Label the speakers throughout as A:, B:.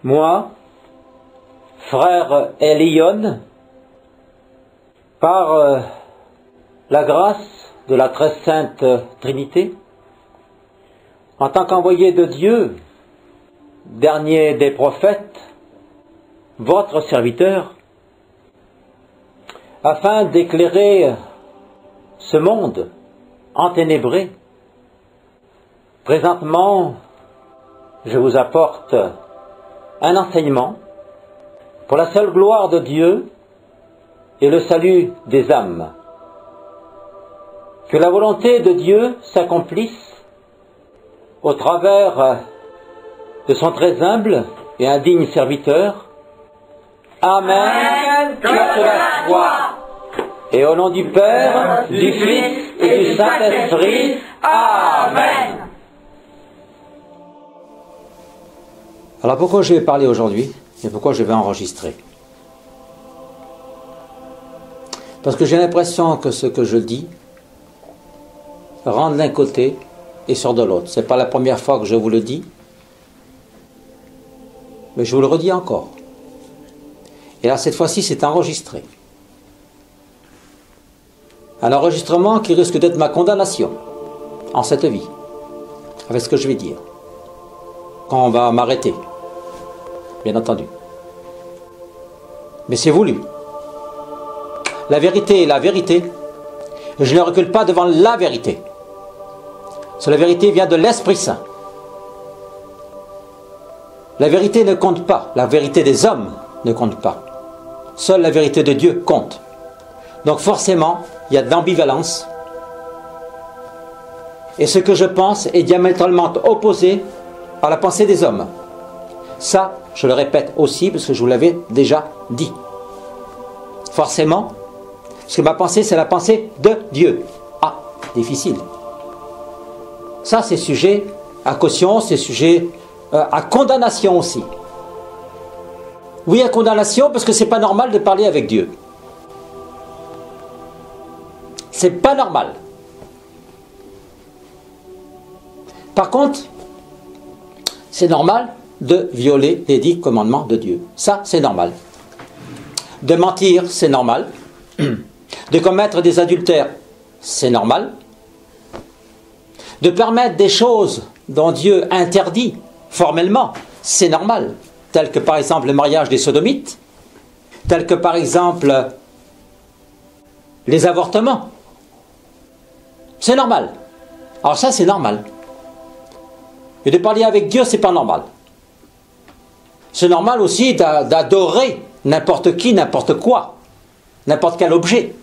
A: Moi, frère Elion, par la grâce de la très sainte Trinité, en tant qu'envoyé de Dieu, dernier des prophètes, votre serviteur, afin d'éclairer ce monde enténébré, présentement, je vous apporte un enseignement pour la seule gloire de Dieu et le salut des âmes. Que la volonté de Dieu s'accomplisse au travers de son très humble et indigne serviteur. Amen. Que cela soit. Et au nom du Père, du Fils et du Saint-Esprit. Amen. Alors pourquoi je vais parler aujourd'hui et pourquoi je vais enregistrer? Parce que j'ai l'impression que ce que je dis rentre d'un côté et sort de l'autre. Ce n'est pas la première fois que je vous le dis, mais je vous le redis encore. Et là, cette fois-ci, c'est enregistré. Un enregistrement qui risque d'être ma condamnation en cette vie, avec ce que je vais dire, quand on va m'arrêter, bien entendu. Mais c'est voulu. La vérité est la vérité. Je ne recule pas devant la vérité. La vérité vient de l'Esprit Saint. La vérité ne compte pas. La vérité des hommes ne compte pas. Seule la vérité de Dieu compte. Donc forcément, il y a de l'ambivalence. Et ce que je pense est diamétralement opposé à la pensée des hommes. Ça, je le répète aussi, parce que je vous l'avais déjà dit. Forcément, parce que ma pensée, c'est la pensée de Dieu. Ah, difficile. Ça, c'est sujet à caution, c'est sujet à condamnation aussi. Oui, à condamnation, parce que c'est pas normal de parler avec Dieu. C'est pas normal. Par contre, c'est normal de violer les 10 commandements de Dieu. Ça, c'est normal. De mentir, c'est normal. De commettre des adultères, c'est normal. De permettre des choses dont Dieu interdit formellement, c'est normal. Tel que par exemple le mariage des sodomites, tel que par exemple les avortements. C'est normal. Alors ça, c'est normal. Et de parler avec Dieu, c'est pas normal. C'est normal aussi d'adorer n'importe qui, n'importe quoi, n'importe quel objet.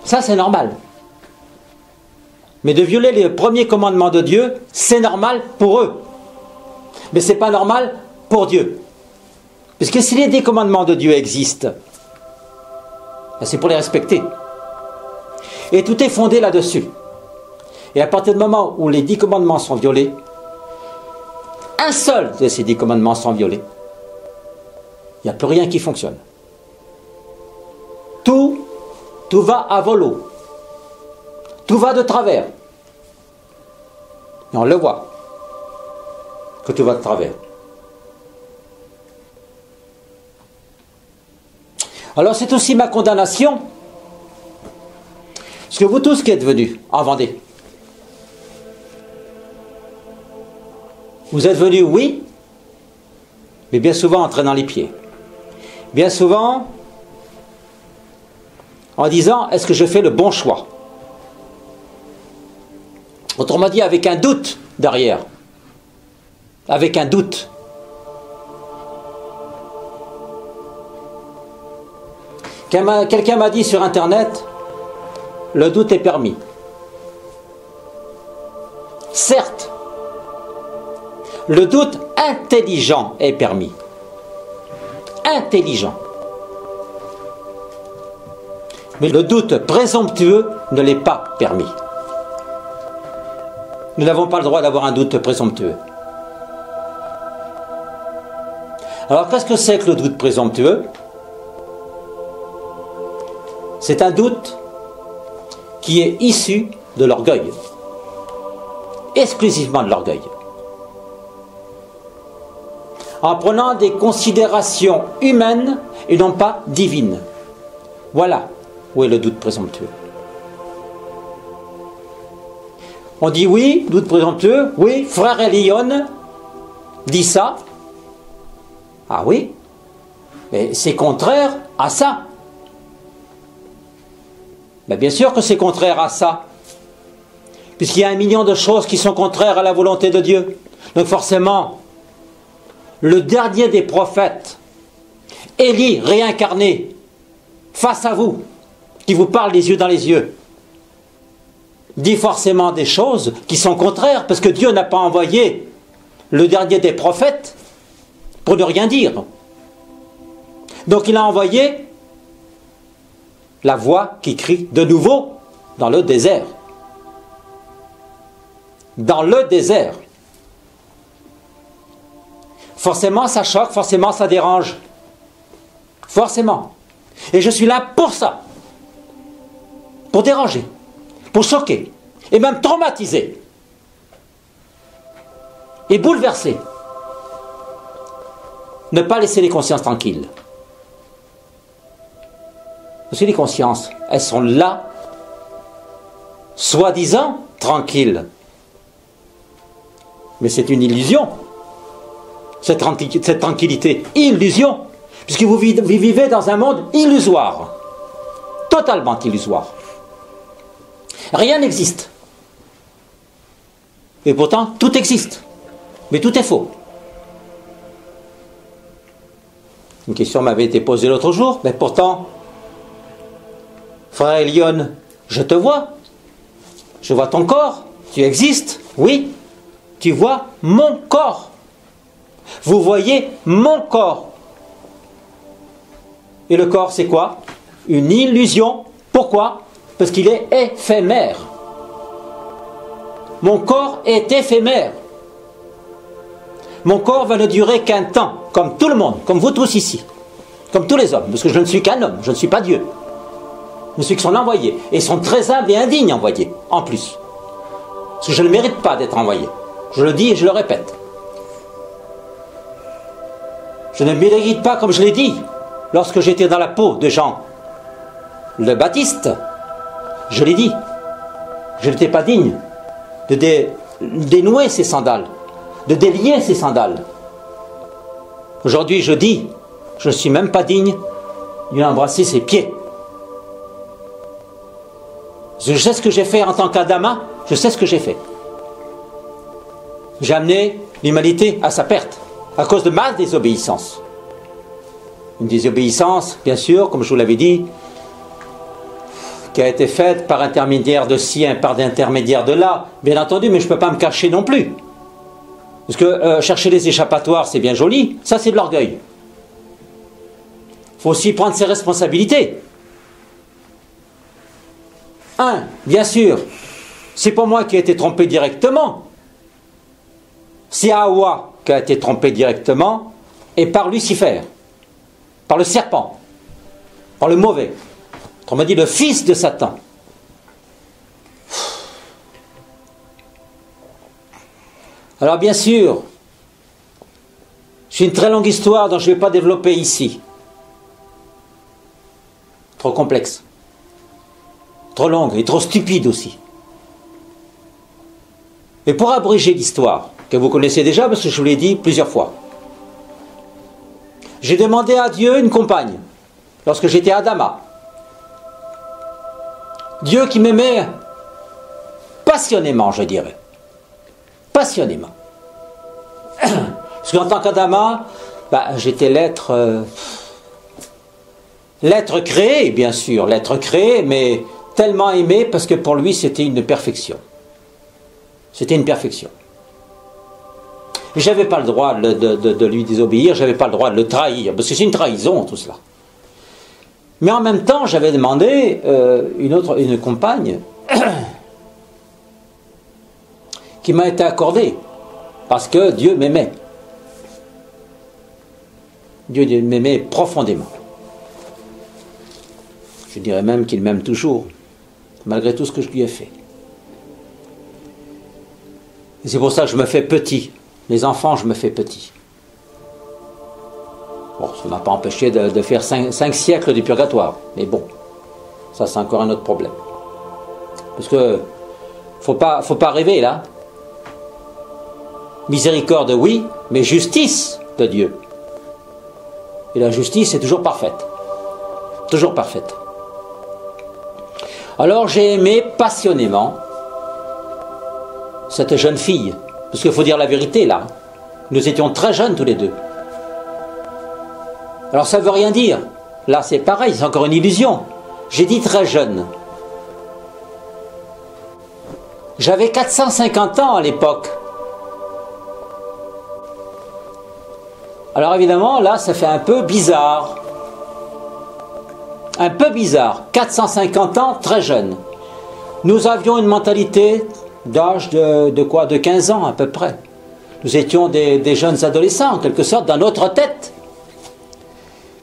A: Ça, c'est normal. Mais de violer les premiers commandements de Dieu, c'est normal pour eux. Mais ce n'est pas normal pour Dieu. Parce que si les 10 commandements de Dieu existent, c'est pour les respecter. Et tout est fondé là-dessus. Et à partir du moment où les 10 commandements sont violés, un seul de ces 10 commandements sont violés, il n'y a plus rien qui fonctionne. Tout va à volo. Tout va de travers. Et on le voit, que tout va de travers. Alors c'est aussi ma condamnation, parce que vous tous qui êtes venus en Vendée, vous êtes venus, oui, mais bien souvent en traînant les pieds. Bien souvent en disant, est-ce que je fais le bon choix? Autrement dit, avec un doute derrière. Avec un doute. Quelqu'un m'a dit sur Internet, le doute est permis. Certes, le doute intelligent est permis. Intelligent. Mais le doute présomptueux ne l'est pas permis. Nous n'avons pas le droit d'avoir un doute présomptueux. Alors qu'est-ce que c'est que le doute présomptueux? C'est un doute qui est issu de l'orgueil. Exclusivement de l'orgueil. en prenant des considérations humaines et non pas divines. Voilà où est le doute présomptueux. On dit oui, doute présomptueux, oui, frère Elion dit ça. Ah oui, mais c'est contraire à ça. Mais bien sûr que c'est contraire à ça, puisqu'il y a 1 million de choses qui sont contraires à la volonté de Dieu. Donc forcément, le dernier des prophètes, Élie réincarné, face à vous, qui vous parle les yeux dans les yeux, dit forcément des choses qui sont contraires, parce que Dieu n'a pas envoyé le dernier des prophètes pour ne rien dire. Donc il a envoyé la voix qui crie de nouveau dans le désert. Dans le désert. Forcément ça choque, forcément ça dérange. Forcément. Et je suis là pour ça. Pour déranger. Pour choquer. Et même traumatiser. Et bouleverser. Ne pas laisser les consciences tranquilles. Parce que les consciences, elles sont là, soi-disant tranquilles. Mais c'est une illusion. Cette tranquillité, illusion. Puisque vous vivez dans un monde illusoire. Totalement illusoire. Rien n'existe. Et pourtant, tout existe. Mais tout est faux. Une question m'avait été posée l'autre jour, mais pourtant, frère Elion, je te vois. Je vois ton corps. Tu existes. Oui. Tu vois mon corps. Vous voyez mon corps. Et le corps, c'est quoi? Une illusion. Pourquoi? Parce qu'il est éphémère. Mon corps est éphémère. Mon corps va ne durer qu'un temps, comme tout le monde, comme vous tous ici, comme tous les hommes, parce que je ne suis qu'un homme, je ne suis pas Dieu. Je ne suis que son envoyé, et son très humble et indigne envoyé, en plus. Parce que je ne mérite pas d'être envoyé. Je le dis et je le répète. Je ne mérite pas, comme je l'ai dit, lorsque j'étais dans la peau de Jean le Baptiste. Je l'ai dit, je n'étais pas digne de dénouer ses sandales, de délier ses sandales. Aujourd'hui, je dis, je ne suis même pas digne de lui embrasser ses pieds. Je sais ce que j'ai fait en tant qu'Adama, je sais ce que j'ai fait. J'ai amené l'humanité à sa perte, à cause de ma désobéissance. Une désobéissance, bien sûr, comme je vous l'avais dit, qui a été faite par intermédiaire de ci, par intermédiaire de là, bien entendu, mais je ne peux pas me cacher non plus. Parce que chercher les échappatoires, c'est bien joli, ça c'est de l'orgueil. Il faut aussi prendre ses responsabilités. Bien sûr, c'est pas moi qui ai été trompé directement. C'est Hawa qui a été trompé directement, et par Lucifer, par le serpent, par le mauvais. On m'a dit le fils de Satan. Alors bien sûr, c'est une très longue histoire dont je ne vais pas développer ici. Trop complexe. Trop longue et trop stupide aussi. Et pour abréger l'histoire, que vous connaissez déjà parce que je vous l'ai dit plusieurs fois, j'ai demandé à Dieu une compagne lorsque j'étais à Adama. Dieu qui m'aimait passionnément, je dirais. Passionnément. Parce qu'en tant qu'Adama, j'étais l'être créé, bien sûr, l'être créé, mais tellement aimé parce que pour lui c'était une perfection. C'était une perfection. Je n'avais pas le droit de lui désobéir, je n'avais pas le droit de le trahir, parce que c'est une trahison tout cela. Mais en même temps, j'avais demandé une compagne qui m'a été accordée, parce que Dieu m'aimait. Dieu m'aimait profondément. Je dirais même qu'il m'aime toujours, malgré tout ce que je lui ai fait. Et c'est pour ça que je me fais petit. Les enfants, je me fais petit. Bon, ça n'a pas empêché de faire 5 siècles du purgatoire. Mais bon, ça c'est encore un autre problème. Parce que faut pas rêver là. Miséricorde, oui, mais justice de Dieu. Et la justice est toujours parfaite. Toujours parfaite. Alors j'ai aimé passionnément cette jeune fille. Parce qu'il faut dire la vérité là. Nous étions très jeunes tous les deux. Alors ça ne veut rien dire. Là c'est pareil, c'est encore une illusion. J'ai dit très jeune. J'avais 450 ans à l'époque. Alors évidemment, là, ça fait un peu bizarre. Un peu bizarre. 450 ans, très jeune. Nous avions une mentalité d'âge de quoi? De 15 ans à peu près. Nous étions des jeunes adolescents, en quelque sorte, dans notre tête.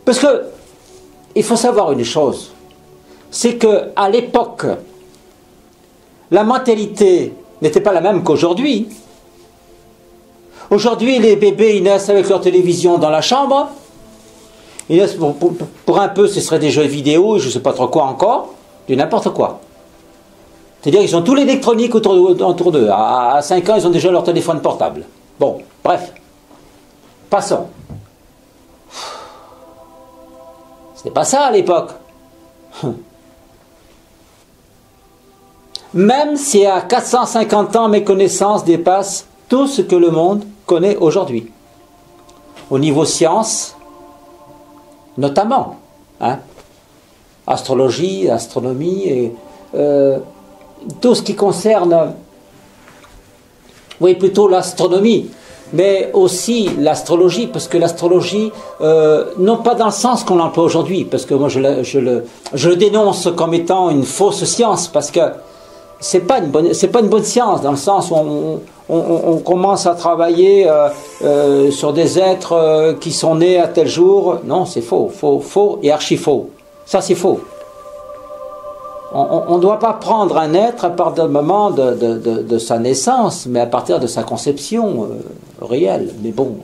A: Parce que, il faut savoir une chose, c'est qu'à l'époque, la mentalité n'était pas la même qu'aujourd'hui. Aujourd'hui, les bébés, ils naissent avec leur télévision dans la chambre. Ils naissent pour un peu, ce serait des jeux vidéo, je ne sais pas trop quoi encore, du n'importe quoi. C'est-à-dire qu'ils ont tout l'électronique autour d'eux. À 5 ans, ils ont déjà leur téléphone portable. Bon, bref. Passons. C'était pas ça à l'époque. Même si à 450 ans, mes connaissances dépassent tout ce que le monde connaît aujourd'hui. Au niveau science, notamment. Hein, astrologie, astronomie, et tout ce qui concerne, oui, plutôt l'astronomie, mais aussi l'astrologie, parce que l'astrologie, non pas dans le sens qu'on l'emploie aujourd'hui, parce que moi je le dénonce comme étant une fausse science, parce que c'est pas une bonne science, dans le sens où on commence à travailler sur des êtres qui sont nés à tel jour. Non, c'est faux, faux et archi faux. Ça c'est faux. On ne doit pas prendre un être à partir du moment de sa naissance, mais à partir de sa conception réelle. Mais bon,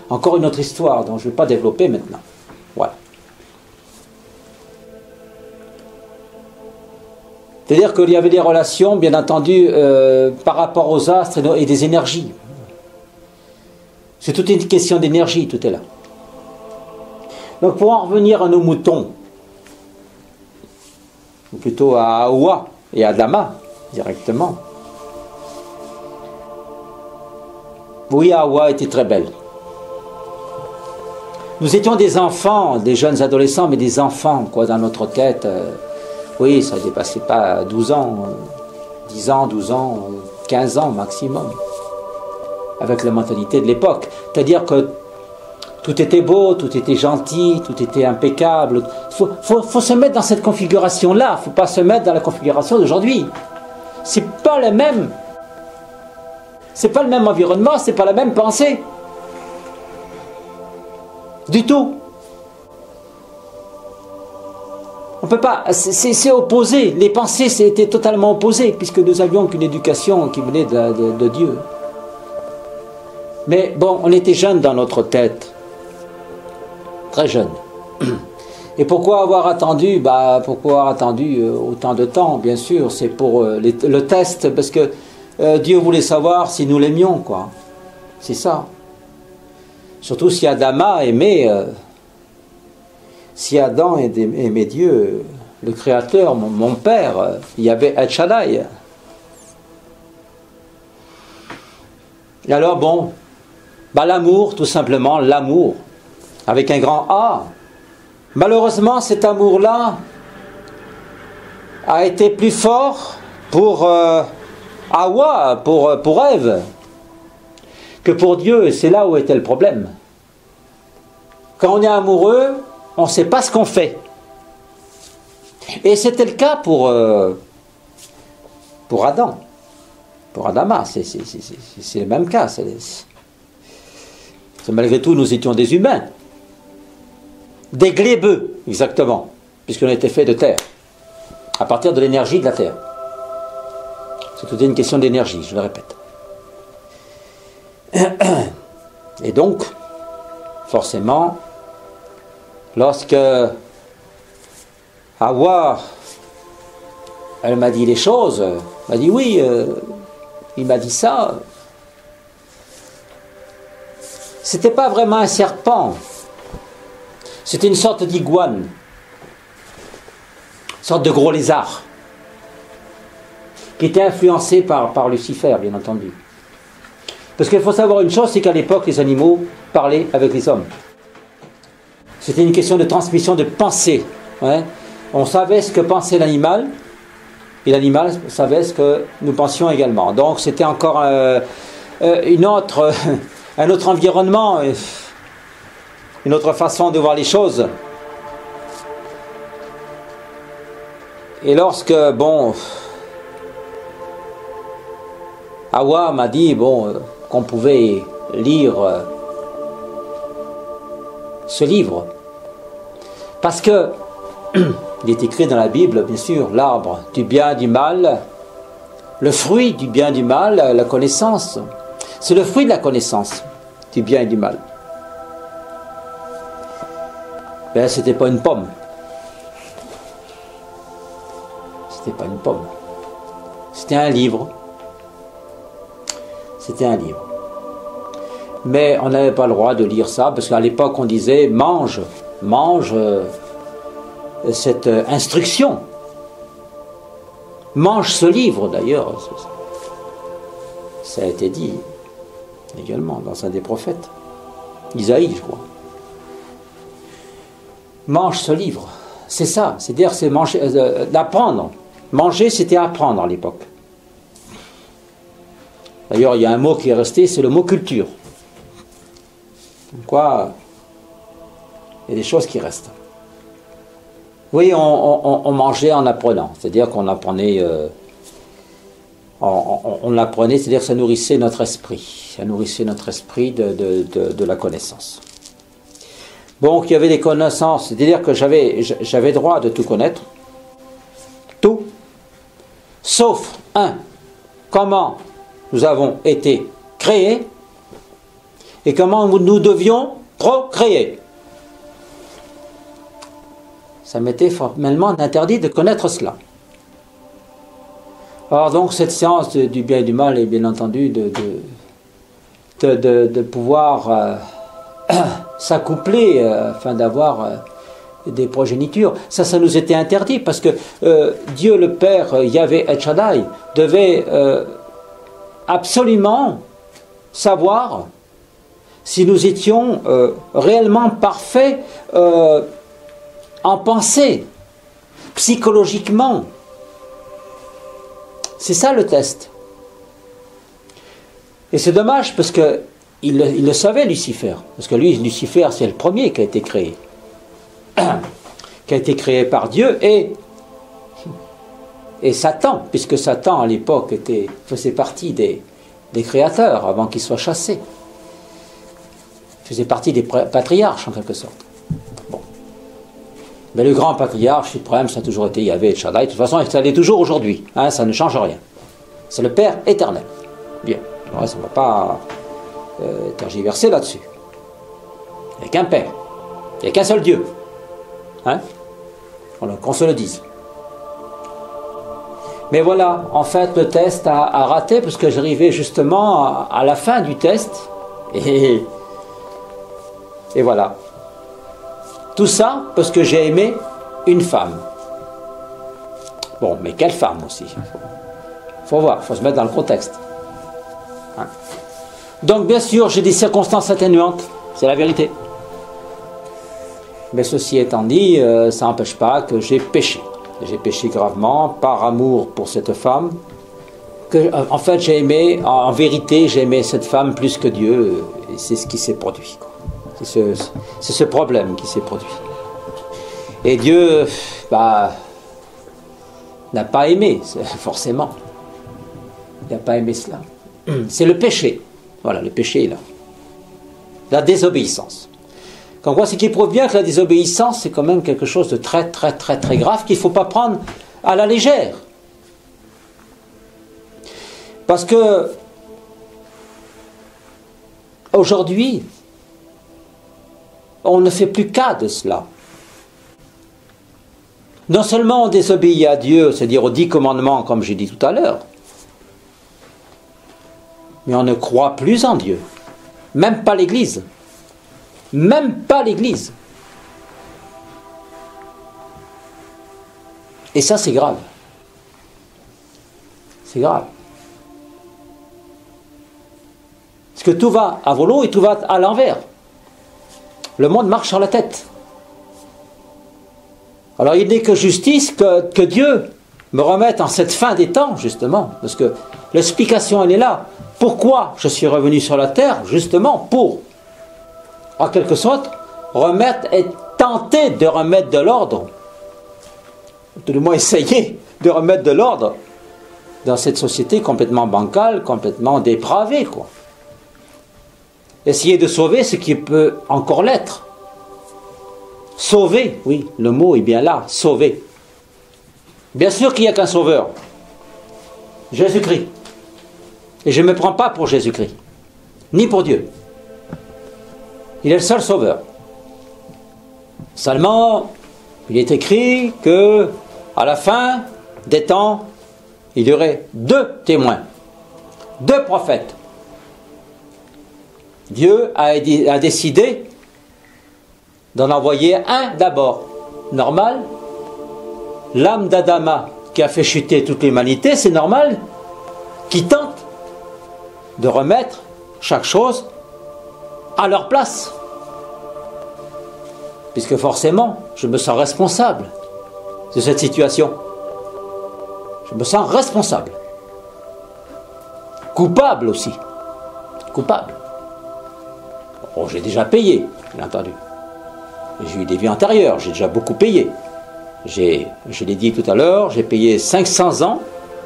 A: encore une autre histoire dont je ne vais pas développer maintenant. Voilà. C'est-à-dire qu'il y avait des relations, bien entendu, par rapport aux astres et des énergies. C'est toute une question d'énergie, tout est là. Donc pour en revenir à nos moutons, ou plutôt à Hawa et à Adama, directement. Oui, Hawa était très belle. Nous étions des enfants, des jeunes adolescents, mais des enfants, quoi, dans notre tête. Oui, ça ne dépassait pas 12 ans, 10 ans, 12 ans, 15 ans maximum, avec la mentalité de l'époque. C'est-à-dire que tout était beau, tout était gentil, tout était impeccable. Faut se mettre dans cette configuration-là, il ne faut pas se mettre dans la configuration d'aujourd'hui. C'est pas le même. C'est pas le même environnement, c'est pas la même pensée. Du tout. On peut pas, c'est opposé. Les pensées étaient totalement opposées, puisque nous avions qu'une éducation qui venait de Dieu. Mais bon, on était jeunes dans notre tête. Très jeunes. Et pourquoi avoir attendu? Pourquoi avoir attendu autant de temps? Bien sûr, c'est pour le test, parce que Dieu voulait savoir si nous l'aimions, quoi. C'est ça. Surtout si Adama aimait... si Adam aimait Dieu, le Créateur, mon Père, il y avait El Shaddai. Et alors bon, l'amour, tout simplement, l'amour, avec un grand A. Malheureusement, cet amour-là a été plus fort pour Hawa, pour Ève, que pour Dieu, et c'est là où était le problème. Quand on est amoureux, on ne sait pas ce qu'on fait. Et c'était le cas pour Adam. Pour Adama, c'est le même cas. Malgré tout, nous étions des humains. Des glébeux, exactement. Puisqu'on était fait de terre. À partir de l'énergie de la terre. C'est toute une question d'énergie, je le répète. Et donc, forcément... lorsque Hawa, elle m'a dit les choses, elle m'a dit oui, il m'a dit ça. C'était pas vraiment un serpent, c'était une sorte d'iguane, une sorte de gros lézard, qui était influencé par Lucifer, bien entendu. Parce qu'il faut savoir une chose, c'est qu'à l'époque, les animaux parlaient avec les hommes. C'était une question de transmission de pensée. Ouais. On savait ce que pensait l'animal, et l'animal savait ce que nous pensions également. Donc c'était encore un autre environnement, une autre façon de voir les choses. Et lorsque, bon, Hawa m'a dit, bon, qu'on pouvait lire ce livre, parce que il est écrit dans la Bible, bien sûr, l'arbre du bien, du mal, le fruit du bien, du mal, la connaissance. C'est le fruit de la connaissance, du bien et du mal. Ben, c'était pas une pomme. C'était pas une pomme. C'était un livre. C'était un livre. Mais on n'avait pas le droit de lire ça, parce qu'à l'époque on disait mange cette instruction. Mange ce livre d'ailleurs. Ça a été dit également dans un des prophètes. Isaïe, je crois. Mange ce livre. C'est ça. C'est-à-dire c'est manger, d'apprendre. Manger, c'était apprendre à l'époque. D'ailleurs, il y a un mot qui est resté, c'est le mot culture. Quoi, il y a des choses qui restent. Oui, on mangeait en apprenant, c'est-à-dire qu'on apprenait, on apprenait, c'est-à-dire que ça nourrissait notre esprit, de la connaissance. Donc il y avait des connaissances, c'est-à-dire que j'avais droit de tout connaître, tout, sauf comment nous avons été créés et comment nous devions procréer. Ça m'était formellement interdit de connaître cela. Alors donc cette science du bien et du mal est bien entendu de pouvoir s'accoupler afin d'avoir des progénitures. Ça nous était interdit parce que Dieu le Père, Yahvé El Shaddai, devait absolument savoir si nous étions réellement parfaits en pensée, psychologiquement. C'est ça le test. Et c'est dommage parce que il le savait, Lucifer. Parce que lui, Lucifer, c'est le premier qui a été créé. Qui a été créé par Dieu et Satan, puisque Satan à l'époque faisait partie des créateurs avant qu'il soit chassé. Il faisait partie des patriarches en quelque sorte. Bon. Mais le grand patriarche suprême, ça a toujours été Yahvé El Shaddai. De toute façon, ça l'est toujours aujourd'hui. Hein, ça ne change rien. C'est le Père éternel. Bien. Alors, ça ne va pas tergiverser là-dessus. Il n'y a qu'un Père. Il n'y a qu'un seul Dieu. Hein? Qu'on se le dise. Mais voilà, en fait, le test a raté parce que j'arrivais justement à la fin du test. Et voilà. Tout ça parce que j'ai aimé une femme. Bon, mais quelle femme aussi? Faut voir, faut se mettre dans le contexte. Hein? Donc, bien sûr, j'ai des circonstances atténuantes, c'est la vérité. Mais ceci étant dit, ça n'empêche pas que j'ai péché. J'ai péché gravement par amour pour cette femme. En fait, j'ai aimé, en vérité, j'ai aimé cette femme plus que Dieu. Et c'est ce qui s'est produit, quoi. C'est ce problème qui s'est produit. Et Dieu n'a pas aimé, forcément. Il n'a pas aimé cela. C'est le péché. Voilà, le péché est là. La désobéissance. Comme quoi, ce qui prouve bien que la désobéissance, c'est quand même quelque chose de très, très, très, très grave qu'il ne faut pas prendre à la légère. Parce que, aujourd'hui, on ne fait plus cas de cela. Non seulement on désobéit à Dieu, c'est-à-dire aux 10 commandements, comme j'ai dit tout à l'heure, mais on ne croit plus en Dieu. Même pas l'Église. Même pas l'Église. Et ça, c'est grave. C'est grave. Parce que tout va à volo et tout va à l'envers. Le monde marche sur la tête. Alors il n'est que justice que Dieu me remette en cette fin des temps, justement. Parce que l'explication, elle est là. Pourquoi je suis revenu sur la terre? Justement pour, en quelque sorte, remettre et tenter de remettre de l'ordre. Tout du moins essayer de remettre de l'ordre dans cette société complètement bancale, complètement dépravée, quoi. Essayer de sauver ce qui peut encore l'être. Sauver, oui, le mot est bien là, sauver. Bien sûr qu'il n'y a qu'un sauveur, Jésus-Christ. Et je ne me prends pas pour Jésus-Christ, ni pour Dieu. Il est le seul sauveur. Seulement, il est écrit que, à la fin des temps, il y aurait 2 témoins, 2 prophètes. Dieu a décidé d'en envoyer un d'abord, normal. L'âme d'Adama qui a fait chuter toute l'humanité, c'est normal, qui tente de remettre chaque chose à leur place. Puisque forcément, je me sens responsable de cette situation. Je me sens responsable. Coupable aussi. Coupable. Bon, j'ai déjà payé, bien entendu. J'ai eu des vies antérieures, j'ai déjà beaucoup payé. Je l'ai dit tout à l'heure, j'ai payé 500 ans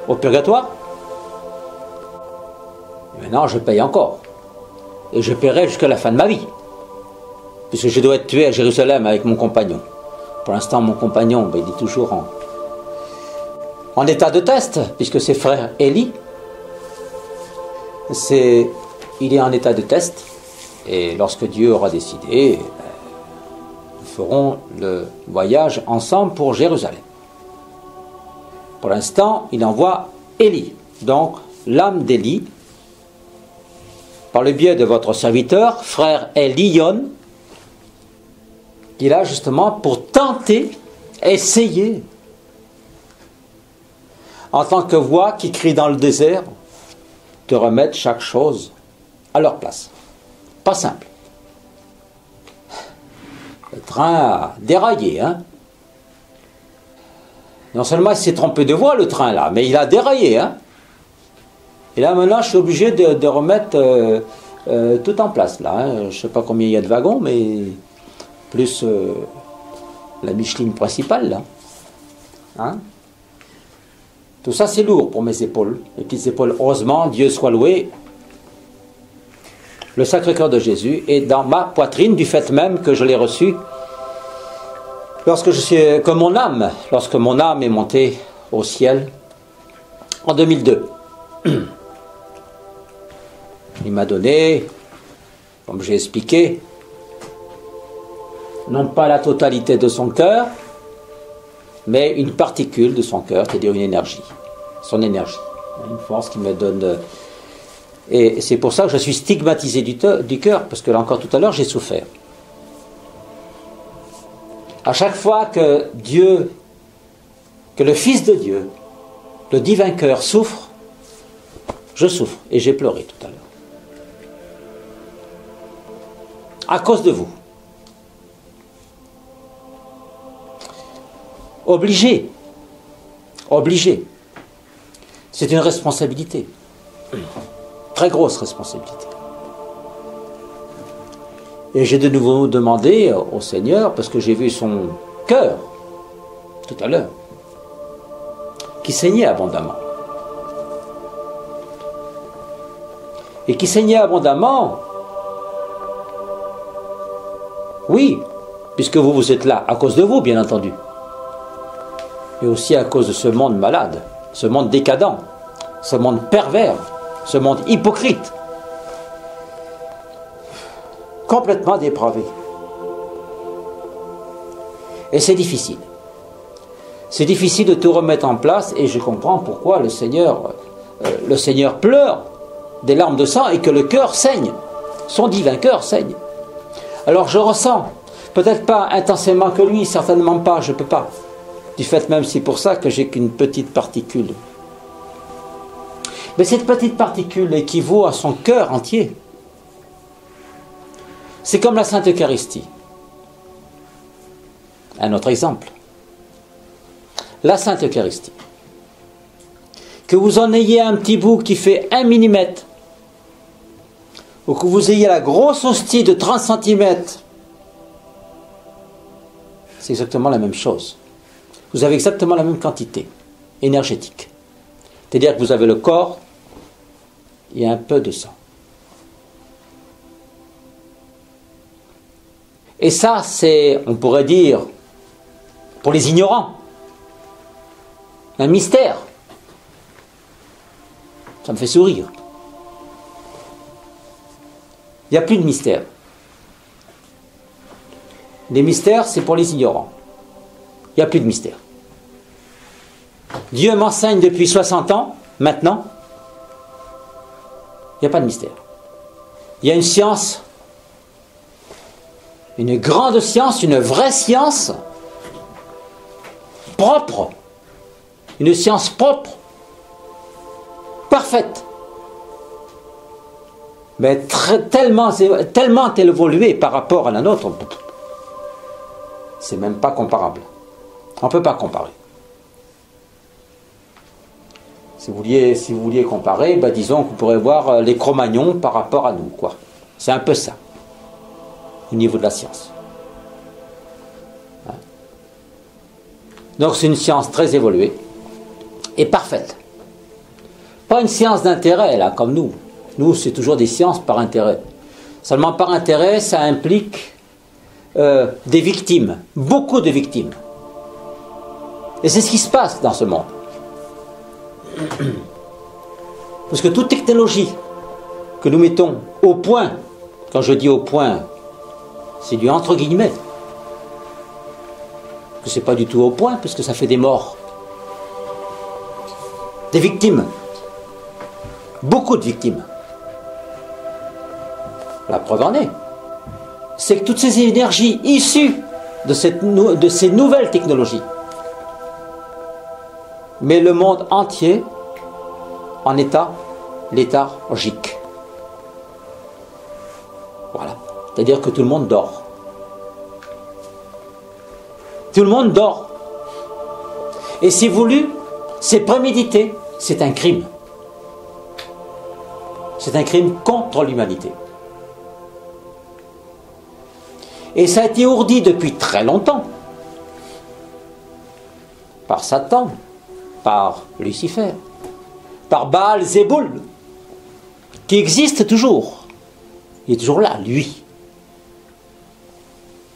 A: au purgatoire. Et maintenant, je paye encore. Et je paierai jusqu'à la fin de ma vie. Puisque je dois être tué à Jérusalem avec mon compagnon. Pour l'instant, mon compagnon, il est toujours en état de test, puisque c'est frère Élie. Il est en état de test. Et lorsque Dieu aura décidé, nous ferons le voyage ensemble pour Jérusalem. Pour l'instant, il envoie Élie, donc l'âme d'Élie, par le biais de votre serviteur, frère Elion, qui est là justement pour tenter, essayer, en tant que voix qui crie dans le désert, de remettre chaque chose à leur place. Pas simple. Le train a déraillé, hein. Non seulement il s'est trompé de voie, le train là, mais il a déraillé, hein. Et là maintenant je suis obligé de remettre tout en place là, hein. Je ne sais pas combien il y a de wagons, mais plus la Micheline principale là, hein. Tout ça c'est lourd pour mes épaules, mes petites épaules. Heureusement, Dieu soit loué, le Sacré-Cœur de Jésus est dans ma poitrine, du fait même que je l'ai reçu lorsque mon âme est montée au ciel en 2002. Il m'a donné, comme j'ai expliqué, non pas la totalité de son cœur, mais une particule de son cœur, c'est-à-dire une énergie, son énergie, une force qui me donne. Et c'est pour ça que je suis stigmatisé du cœur, parce que là encore tout à l'heure j'ai souffert. À chaque fois que Dieu, que le Fils de Dieu, le divin cœur souffre, je souffre, et j'ai pleuré tout à l'heure. À cause de vous. Obligé. C'est une responsabilité. Très grosse responsabilité. Et j'ai de nouveau demandé au Seigneur, parce que j'ai vu son cœur, tout à l'heure, qui saignait abondamment. Et qui saignait abondamment, oui, puisque vous êtes là, à cause de vous, bien entendu. Et aussi à cause de ce monde malade, ce monde décadent, ce monde pervers, ce monde hypocrite, complètement dépravé. Et c'est difficile. C'est difficile de tout remettre en place et je comprends pourquoi le Seigneur pleure des larmes de sang et que le cœur saigne. Son divin cœur saigne. Alors je ressens, peut-être pas intensément que lui, certainement pas, je ne peux pas. Du fait même, c'est pour ça que j'ai qu'une petite particule. Mais cette petite particule équivaut à son cœur entier. C'est comme la Sainte Eucharistie. Un autre exemple. La Sainte Eucharistie. Que vous en ayez un petit bout qui fait 1 millimètre, ou que vous ayez la grosse hostie de 30 centimètres, c'est exactement la même chose. Vous avez exactement la même quantité énergétique. C'est-à-dire que vous avez le corps et un peu de sang. Et ça, c'est, on pourrait dire, pour les ignorants, un mystère. Ça me fait sourire. Il n'y a plus de mystère. Les mystères, c'est pour les ignorants. Il n'y a plus de mystère. Dieu m'enseigne depuis 60 ans, maintenant, il n'y a pas de mystère. Il y a une science, une grande science, une vraie science, propre, une science propre, parfaite, mais tellement évoluée par rapport à la nôtre, c'est même pas comparable. On ne peut pas comparer. Si vous vouliez comparer, disons que vous pourrez voir les Cro-Magnons par rapport à nous, quoi. C'est un peu ça, au niveau de la science. Hein? Donc c'est une science très évoluée et parfaite. Pas une science d'intérêt, là, comme nous. Nous, c'est toujours des sciences par intérêt. Seulement par intérêt, ça implique des victimes, beaucoup de victimes. Et c'est ce qui se passe dans ce monde. Parce que toute technologie que nous mettons au point, quand je dis au point, c'est du entre guillemets. Parce que c'est pas du tout au point, puisque ça fait des morts. Des victimes. Beaucoup de victimes. La preuve en est. C'est que toutes ces énergies issues de ces nouvelles technologies met le monde entier en état léthargique. Voilà. C'est-à-dire que tout le monde dort. Tout le monde dort. Et c'est voulu, c'est prémédité, c'est un crime. C'est un crime contre l'humanité. Et ça a été ourdi depuis très longtemps par Satan, par Lucifer, par Baal Zéboul, qui existe toujours. Il est toujours là, lui.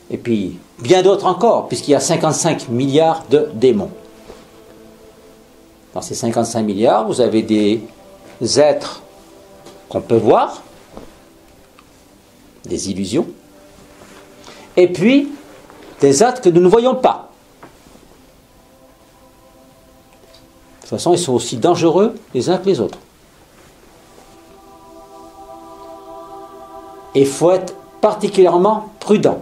A: Et puis, bien d'autres encore, puisqu'il y a 55 milliards de démons. Dans ces 55 milliards, vous avez des êtres qu'on peut voir, des illusions, et puis des êtres que nous ne voyons pas. De toute façon, ils sont aussi dangereux les uns que les autres. Et il faut être particulièrement prudent.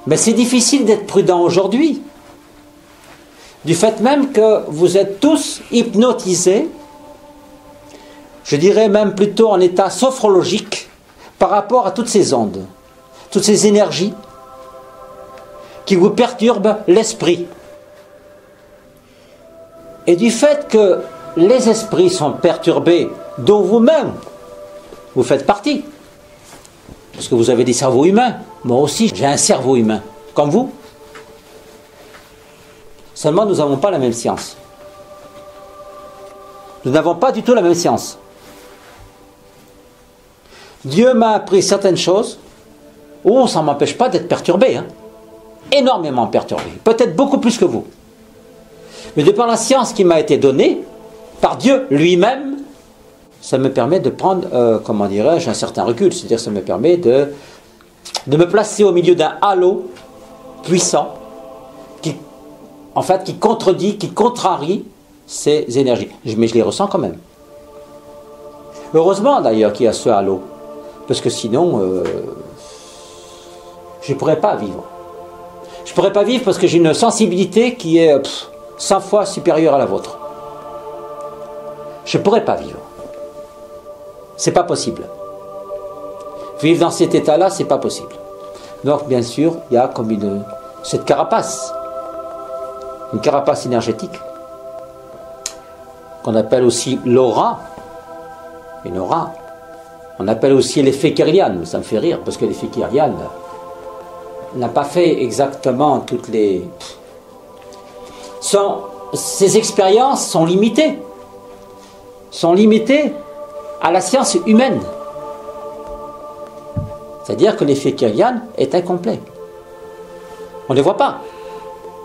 A: Mais c'est difficile d'être prudent aujourd'hui, du fait même que vous êtes tous hypnotisés, je dirais même plutôt en état sophrologique, par rapport à toutes ces ondes, toutes ces énergies qui vous perturbent l'esprit. Et du fait que les esprits sont perturbés, dont vous-même, vous faites partie, parce que vous avez des cerveaux humains, moi aussi j'ai un cerveau humain, comme vous. Seulement nous n'avons pas la même science. Nous n'avons pas du tout la même science. Dieu m'a appris certaines choses, oh, ça ne m'empêche pas d'être perturbé, hein. Énormément perturbé, peut-être beaucoup plus que vous. Mais de par la science qui m'a été donnée, par Dieu lui-même, ça me permet de prendre, comment dirais-je, un certain recul. C'est-à-dire ça me permet de me placer au milieu d'un halo puissant en fait, qui contredit, qui contrarie ces énergies. Mais je les ressens quand même. Heureusement d'ailleurs qu'il y a ce halo, parce que sinon, je ne pourrais pas vivre. Je ne pourrais pas vivre parce que j'ai une sensibilité qui est 100 fois supérieure à la vôtre. Je ne pourrais pas vivre. C'est pas possible. Vivre dans cet état-là, c'est pas possible. Donc, bien sûr, il y a comme cette carapace, une carapace énergétique, qu'on appelle aussi l'aura, une aura. On appelle aussi l'effet Kirlian, ça me fait rire, parce que l'effet Kirlian n'a pas fait exactement toutes les... Ces expériences sont limitées à la science humaine. C'est-à-dire que l'effet Kirlian est incomplet. On ne les voit pas.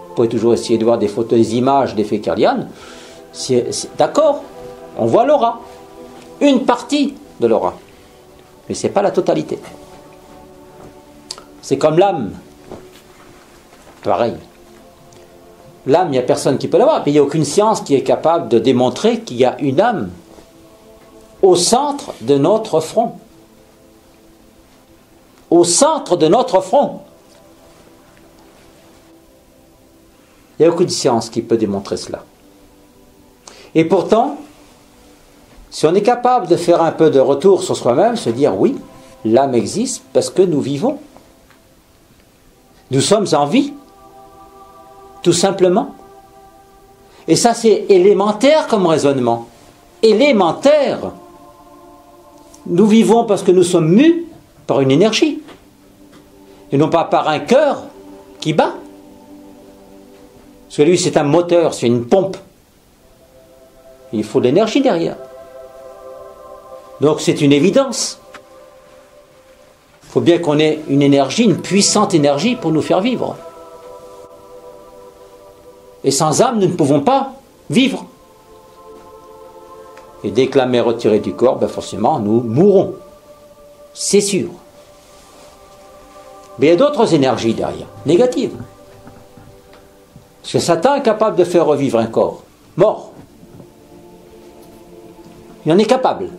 A: Vous pouvez toujours essayer de voir des photos, des images d'effet Kirlian. D'accord, on voit l'aura. Une partie de l'aura. Mais ce n'est pas la totalité. C'est comme l'âme. Pareil. L'âme, il n'y a personne qui peut l'avoir. Il n'y a aucune science qui est capable de démontrer qu'il y a une âme au centre de notre front. Au centre de notre front. Il n'y a aucune science qui peut démontrer cela. Et pourtant, si on est capable de faire un peu de retour sur soi-même, se dire oui, l'âme existe parce que nous vivons. Nous sommes en vie, tout simplement. Et ça, c'est élémentaire comme raisonnement. Élémentaire. Nous vivons parce que nous sommes mus par une énergie. Et non pas par un cœur qui bat. Parce que lui, c'est un moteur, c'est une pompe. Il faut de l'énergie derrière. Donc c'est une évidence. Il faut bien qu'on ait une énergie, une puissante énergie pour nous faire vivre. Et sans âme, nous ne pouvons pas vivre. Et dès que l'âme est retirée du corps, forcément, nous mourrons. C'est sûr. Mais il y a d'autres énergies derrière, négatives. Parce que Satan est capable de faire revivre un corps mort. Il en est capable.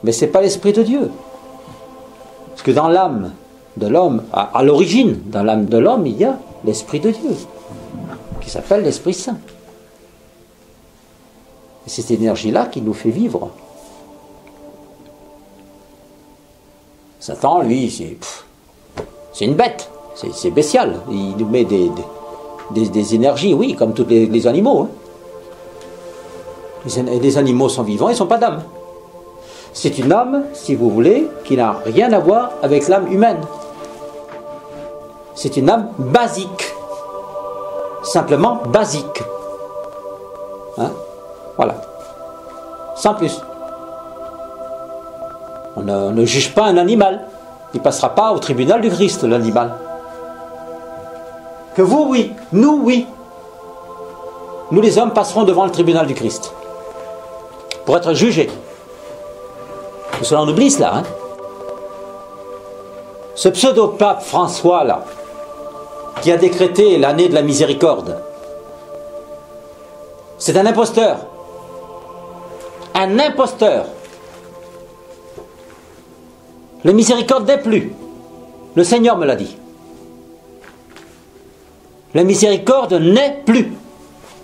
A: Mais ce n'est pas l'Esprit de Dieu. Parce que dans l'âme de l'homme, à l'origine, dans l'âme de l'homme, il y a l'Esprit de Dieu, qui s'appelle l'Esprit Saint. Et c'est cette énergie-là qui nous fait vivre. Satan, lui, c'est une bête, c'est bestial. Il nous met des énergies, oui, comme tous les animaux. Les animaux sont vivants, ils ne sont pas d'âme. C'est une âme, si vous voulez, qui n'a rien à voir avec l'âme humaine. C'est une âme basique. Simplement basique. Hein? Voilà. Sans plus. On ne juge pas un animal. Il ne passera pas au tribunal du Christ, l'animal. Que vous, oui. Nous, oui. Nous, les hommes, passerons devant le tribunal du Christ. Pour être jugés. Parce que là, on oublie cela. Hein? Ce pseudo-pape François, là, qui a décrété l'année de la miséricorde, c'est un imposteur. Un imposteur. La miséricorde n'est plus. Le Seigneur me l'a dit. La miséricorde n'est plus.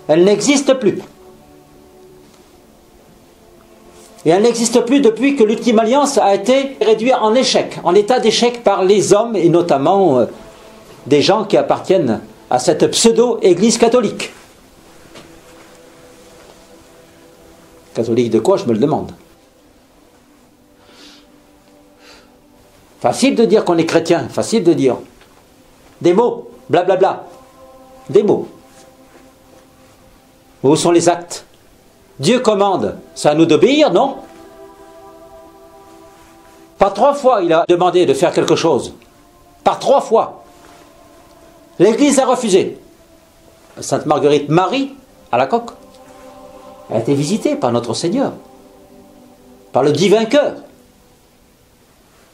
A: Elle n'existe plus. Et elle n'existe plus depuis que l'ultime alliance a été réduite en échec, en état d'échec par les hommes, et notamment des gens qui appartiennent à cette pseudo-église catholique. Catholique de quoi, je me le demande. Facile de dire qu'on est chrétien, facile de dire. Des mots, blablabla. Des mots. Où sont les actes? Dieu commande, c'est à nous d'obéir, non? Par 3 fois, il a demandé de faire quelque chose. Par 3 fois. L'Église a refusé. Sainte Marguerite Marie, à la coque, a été visitée par notre Seigneur, par le divin cœur.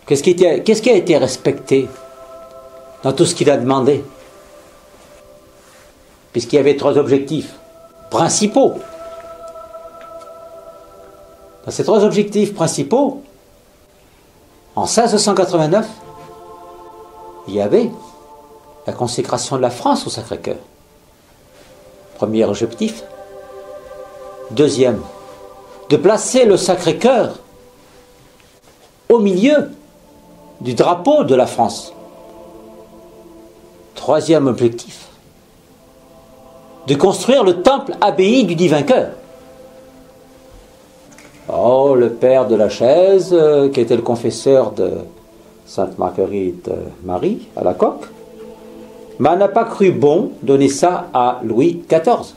A: Qu'est-ce qui a été respecté dans tout ce qu'il a demandé? puisqu'il y avait trois objectifs principaux. Dans ces trois objectifs principaux, en 1689, il y avait la consécration de la France au Sacré-Cœur. Premier objectif. Deuxième, de placer le Sacré-Cœur au milieu du drapeau de la France. Troisième objectif, de construire le temple abbaye du Divin Cœur. Oh, le père de la Chaise, qui était le confesseur de Sainte Marguerite Marie à la Coque, n'a pas cru bon donner ça à Louis XIV.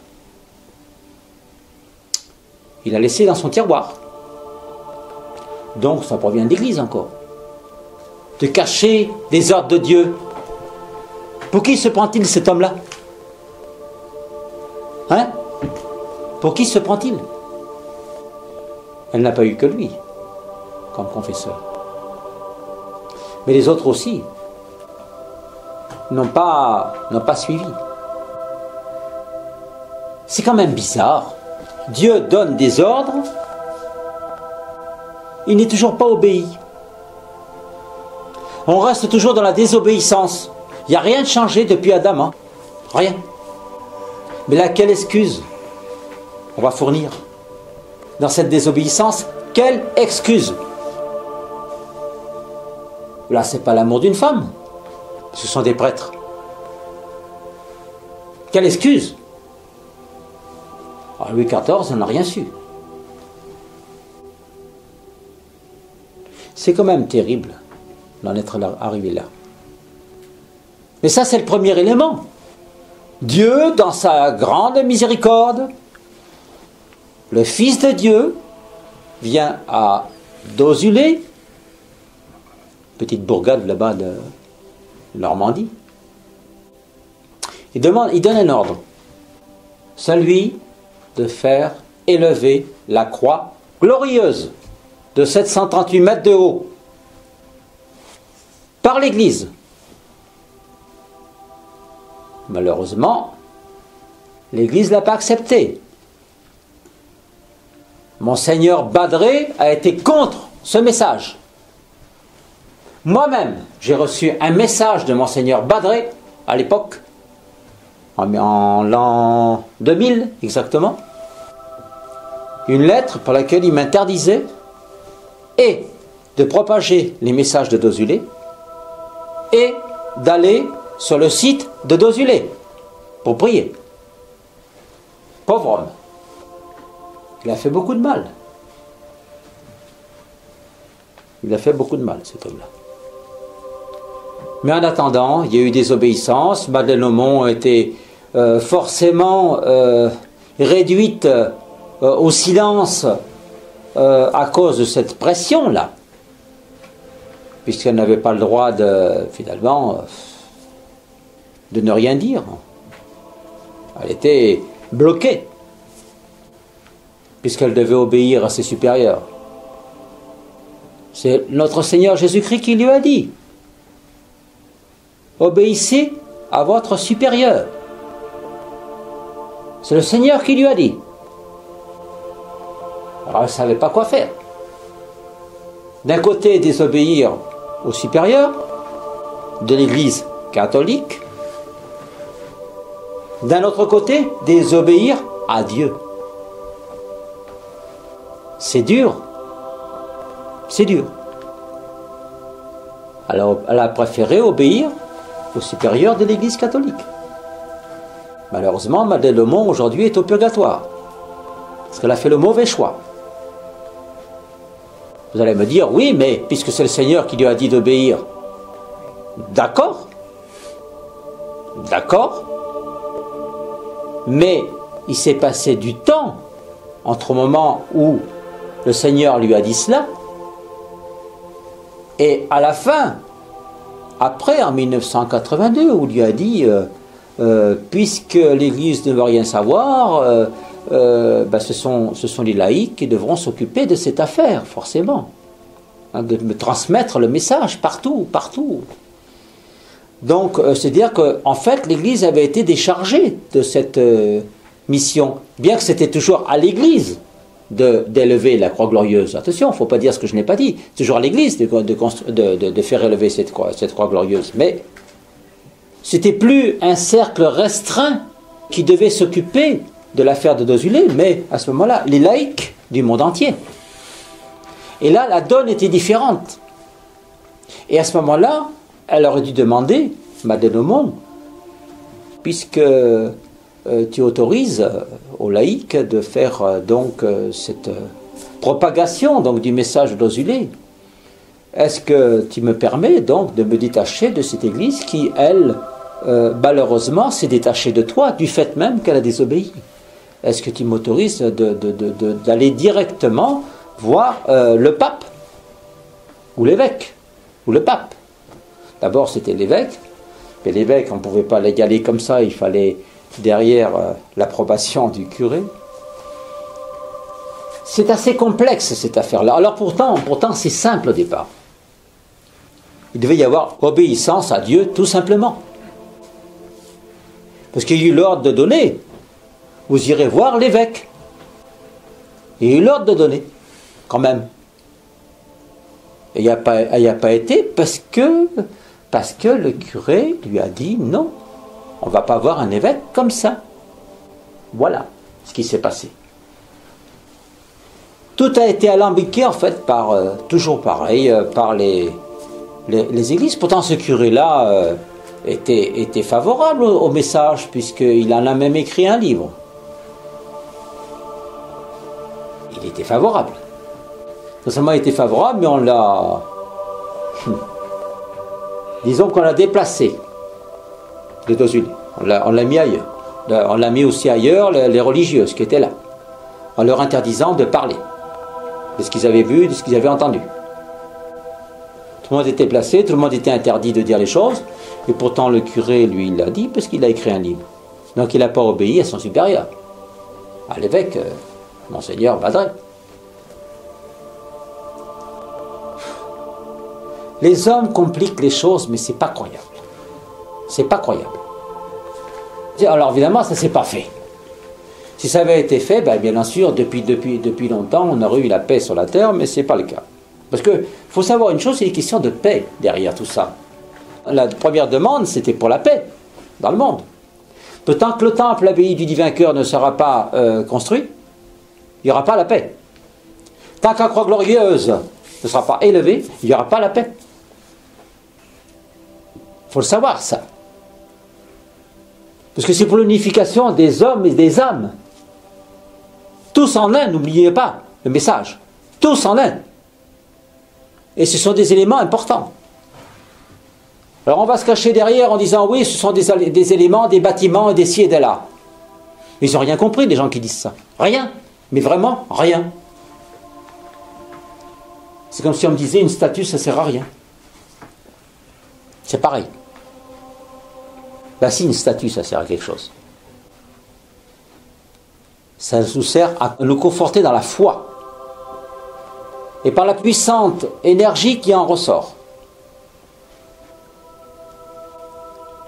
A: Il a laissé dans son tiroir. Donc ça provient de l'Église encore. De cacher des ordres de Dieu. Pour qui se prend-il cet homme-là? Hein? Pour qui se prend-il? Elle n'a pas eu que lui comme confesseur. Mais les autres aussi n'ont pas suivi. C'est quand même bizarre. Dieu donne des ordres, il n'est toujours pas obéi. On reste toujours dans la désobéissance. Il n'y a rien de changé depuis Adam, hein? Rien. Mais là, quelle excuse on va fournir dans cette désobéissance? Quelle excuse? Là, c'est pas l'amour d'une femme, ce sont des prêtres. Quelle excuse? Alors, Louis XIV n'en a rien su. C'est quand même terrible d'en être arrivé là. Mais ça, c'est le premier élément. Dieu, dans sa grande miséricorde, le Fils de Dieu, vient à Dozulé, petite bourgade là-bas de Normandie. Il donne un ordre, celui de faire élever la croix glorieuse de 738 mètres de haut par l'Église. Malheureusement, l'Église ne l'a pas accepté. Monseigneur Badré a été contre ce message. Moi-même, j'ai reçu un message de Monseigneur Badré à l'époque, en l'an 2000 exactement, une lettre par laquelle il m'interdisait et de propager les messages de Dozulé et d'aller sur le site de Dozulé pour prier. Pauvre homme. Il a fait beaucoup de mal. Il a fait beaucoup de mal, cet homme-là. Mais en attendant, il y a eu des obéissances. Madeleine Aumont a été forcément réduite au silence à cause de cette pression-là, puisqu'elle n'avait pas le droit finalement de ne rien dire. Elle était bloquée, puisqu'elle devait obéir à ses supérieurs. C'est notre Seigneur Jésus-Christ qui lui a dit: obéissez à votre supérieur. C'est le Seigneur qui lui a dit. Alors elle ne savait pas quoi faire. D'un côté, désobéir au supérieur de l'Église catholique. D'un autre côté, désobéir à Dieu. C'est dur. C'est dur. Alors, elle a préféré obéir au supérieur de l'Église catholique. Malheureusement, Madeleine Aumont aujourd'hui est au purgatoire, parce qu'elle a fait le mauvais choix. Vous allez me dire, oui, mais puisque c'est le Seigneur qui lui a dit d'obéir, d'accord, mais il s'est passé du temps entre le moment où le Seigneur lui a dit cela et à la fin, après, en 1982, où il lui a dit puisque l'Église ne veut rien savoir, ce sont les laïcs qui devront s'occuper de cette affaire, forcément. Hein, de me transmettre le message partout. Donc, c'est-à-dire qu'en fait, l'Église avait été déchargée de cette mission, bien que c'était toujours à l'Église d'élever la croix glorieuse. Attention, il ne faut pas dire ce que je n'ai pas dit. C'est toujours à l'Église de faire élever cette croix glorieuse. Mais c'était plus un cercle restreint qui devait s'occuper de l'affaire de Dozulé, mais à ce moment-là, les laïcs du monde entier. Et là, la donne était différente. Et à ce moment-là, elle aurait dû demander, Madeleine Aumont, puisque tu autorises aux laïcs de faire donc cette propagation donc, du message d'Ozulé, est-ce que tu me permets donc de me détacher de cette église qui, elle, malheureusement, s'est détachée de toi du fait même qu'elle a désobéi? Est-ce que tu m'autorises d'aller directement voir le pape ou l'évêque ou le pape? D'abord c'était l'évêque, mais l'évêque on ne pouvait pas l'égaler comme ça, il fallait derrière l'approbation du curé. C'est assez complexe cette affaire-là. Alors pourtant c'est simple au départ. Il devait y avoir obéissance à Dieu tout simplement. Parce qu'il y a eu l'ordre de donner. Vous irez voir l'évêque. Il y a eu l'ordre de donner, quand même. Et il n'y a pas été parce que le curé lui a dit non, on ne va pas voir un évêque comme ça. Voilà ce qui s'est passé. Tout a été alambiqué en fait par, toujours pareil, par les églises. Pourtant ce curé-là était favorable au message puisqu'il en a même écrit un livre. Il était favorable. Non seulement il était favorable, mais on l'a... disons qu'on l'a déplacé de Dozulé. On l'a mis ailleurs. On l'a mis aussi ailleurs, les religieuses qui étaient là, en leur interdisant de parler de ce qu'ils avaient vu, de ce qu'ils avaient entendu. Tout le monde était placé, tout le monde était interdit de dire les choses, et pourtant le curé, lui, il l'a dit parce qu'il a écrit un livre. Donc il n'a pas obéi à son supérieur, à l'évêque, Monseigneur Badré. Les hommes compliquent les choses, mais c'est pas croyable. C'est pas croyable. Alors évidemment, ça s'est pas fait. Si ça avait été fait, ben, bien sûr, depuis longtemps, on aurait eu la paix sur la terre, mais c'est pas le cas. Parce que faut savoir une chose, c'est une question de paix derrière tout ça. La première demande, c'était pour la paix dans le monde. Tant que le temple, l'abbaye du Divin Cœur ne sera pas construit, il n'y aura pas la paix. Tant que la croix glorieuse ne sera pas élevée, il n'y aura pas la paix. Il faut le savoir, ça. Parce que c'est pour l'unification des hommes et des âmes. Tous en un, n'oubliez pas le message. Tous en un. Et ce sont des éléments importants. Alors on va se cacher derrière en disant oui, ce sont des éléments, des bâtiments, des ci et des là. Mais ils n'ont rien compris, les gens qui disent ça. Rien. Mais vraiment, rien. C'est comme si on me disait une statue, ça ne sert à rien. C'est pareil. Ben si, une statue, ça sert à quelque chose. Ça nous sert à nous conforter dans la foi. Et par la puissante énergie qui en ressort.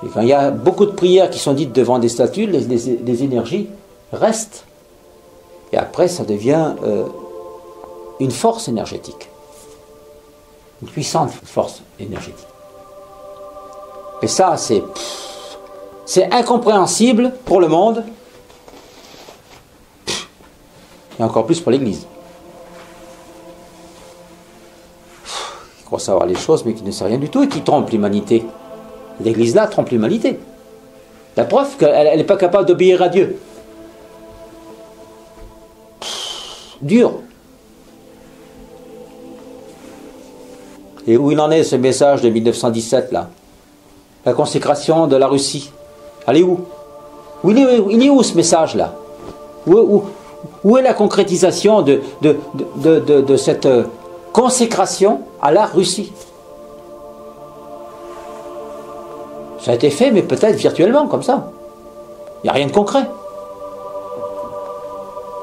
A: Et quand il y a beaucoup de prières qui sont dites devant des statues, les énergies restent. Et après, ça devient une force énergétique. Une puissante force énergétique. Et ça, c'est incompréhensible pour le monde. Et encore plus pour l'Église. Qui croit savoir les choses, mais qui ne sait rien du tout et qui trompe l'humanité. L'Église-là trompe l'humanité. La preuve qu'elle n'est pas capable d'obéir à Dieu. Dur. Et où il en est ce message de 1917 là? La consécration de la Russie. Allez où? Il est où ce message là? Où est la concrétisation de cette consécration à la Russie? Ça a été fait, mais peut-être virtuellement, comme ça. Il n'y a rien de concret.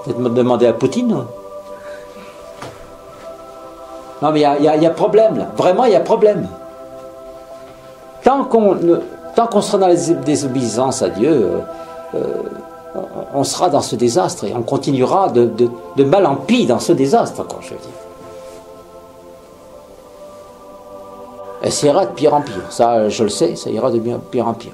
A: Peut-être me demander à Poutine. Non, mais il y a problème, là. Vraiment, il y a problème. tant qu'on sera dans la désobéissance à Dieu, on sera dans ce désastre et on continuera de mal en pis dans ce désastre, quoi, je veux dire. Et ça ira de pire en pire. Ça, je le sais, ça ira de pire en pire.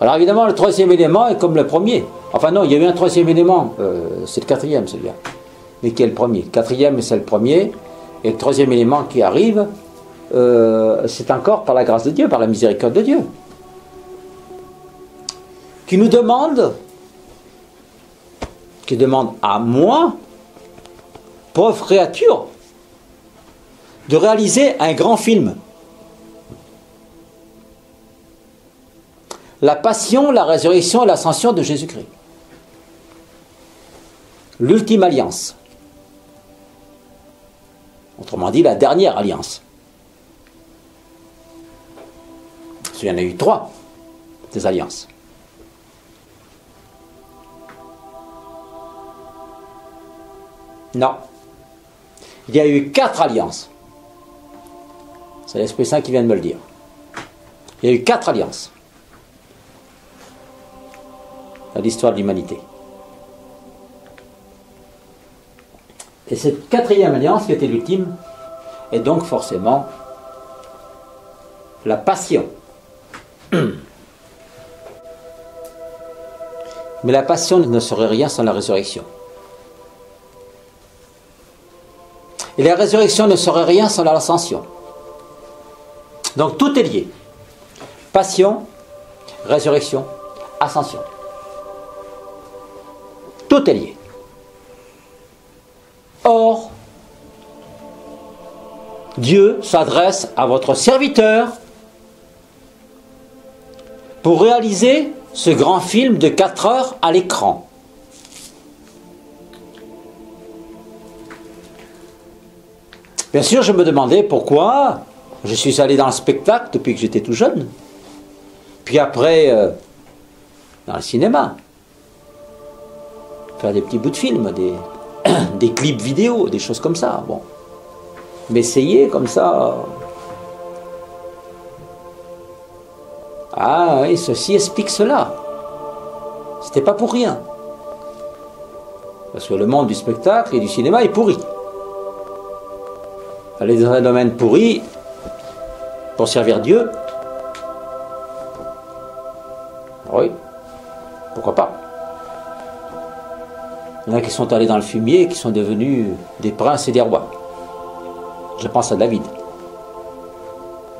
A: Alors évidemment, le troisième élément est comme le premier. Enfin non, il y a eu un troisième élément. C'est le quatrième, celui-là. Mais qui est le premier? Le quatrième, c'est le premier. Et le troisième élément qui arrive, c'est encore par la grâce de Dieu, par la miséricorde de Dieu. Qui nous demande, à moi, pauvre créature, de réaliser un grand film. La passion, la résurrection et l'ascension de Jésus-Christ. L'ultime alliance. Autrement dit, la dernière alliance. Parce qu'il y en a eu 3, des alliances. Non. Il y a eu 4 alliances. C'est l'Esprit Saint qui vient de me le dire. Il y a eu 4 alliances dans l'histoire de l'humanité. Et cette 4e alliance, qui était l'ultime, est donc forcément la passion. Mais la passion ne serait rien sans la résurrection. Et la résurrection ne serait rien sans l'ascension. Donc tout est lié. Passion, résurrection, ascension. Tout est lié. Or, Dieu s'adresse à votre serviteur pour réaliser ce grand film de 4 heures à l'écran. Bien sûr, je me demandais pourquoi je suis allé dans le spectacle depuis que j'étais tout jeune. Puis après, dans le cinéma. Faire des petits bouts de film, des clips vidéo, des choses comme ça. Bon. M'essayer comme ça. Ah oui, ceci explique cela. C'était pas pour rien. Parce que le monde du spectacle et du cinéma est pourri. Aller dans un domaine pourri pour servir Dieu. Oui, pourquoi pas. Il y en a qui sont allés dans le fumier et qui sont devenus des princes et des rois. Je pense à David.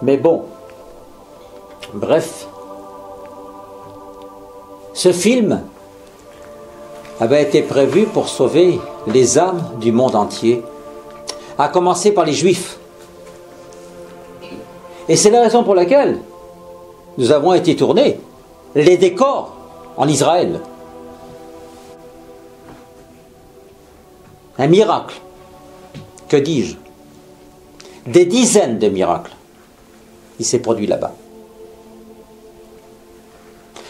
A: Mais bon, bref, ce film avait été prévu pour sauver les âmes du monde entier, à commencer par les Juifs. Et c'est la raison pour laquelle nous avons été tournés les décors en Israël. Un miracle, que dis-je? Des dizaines de miracles, il s'est produit là-bas.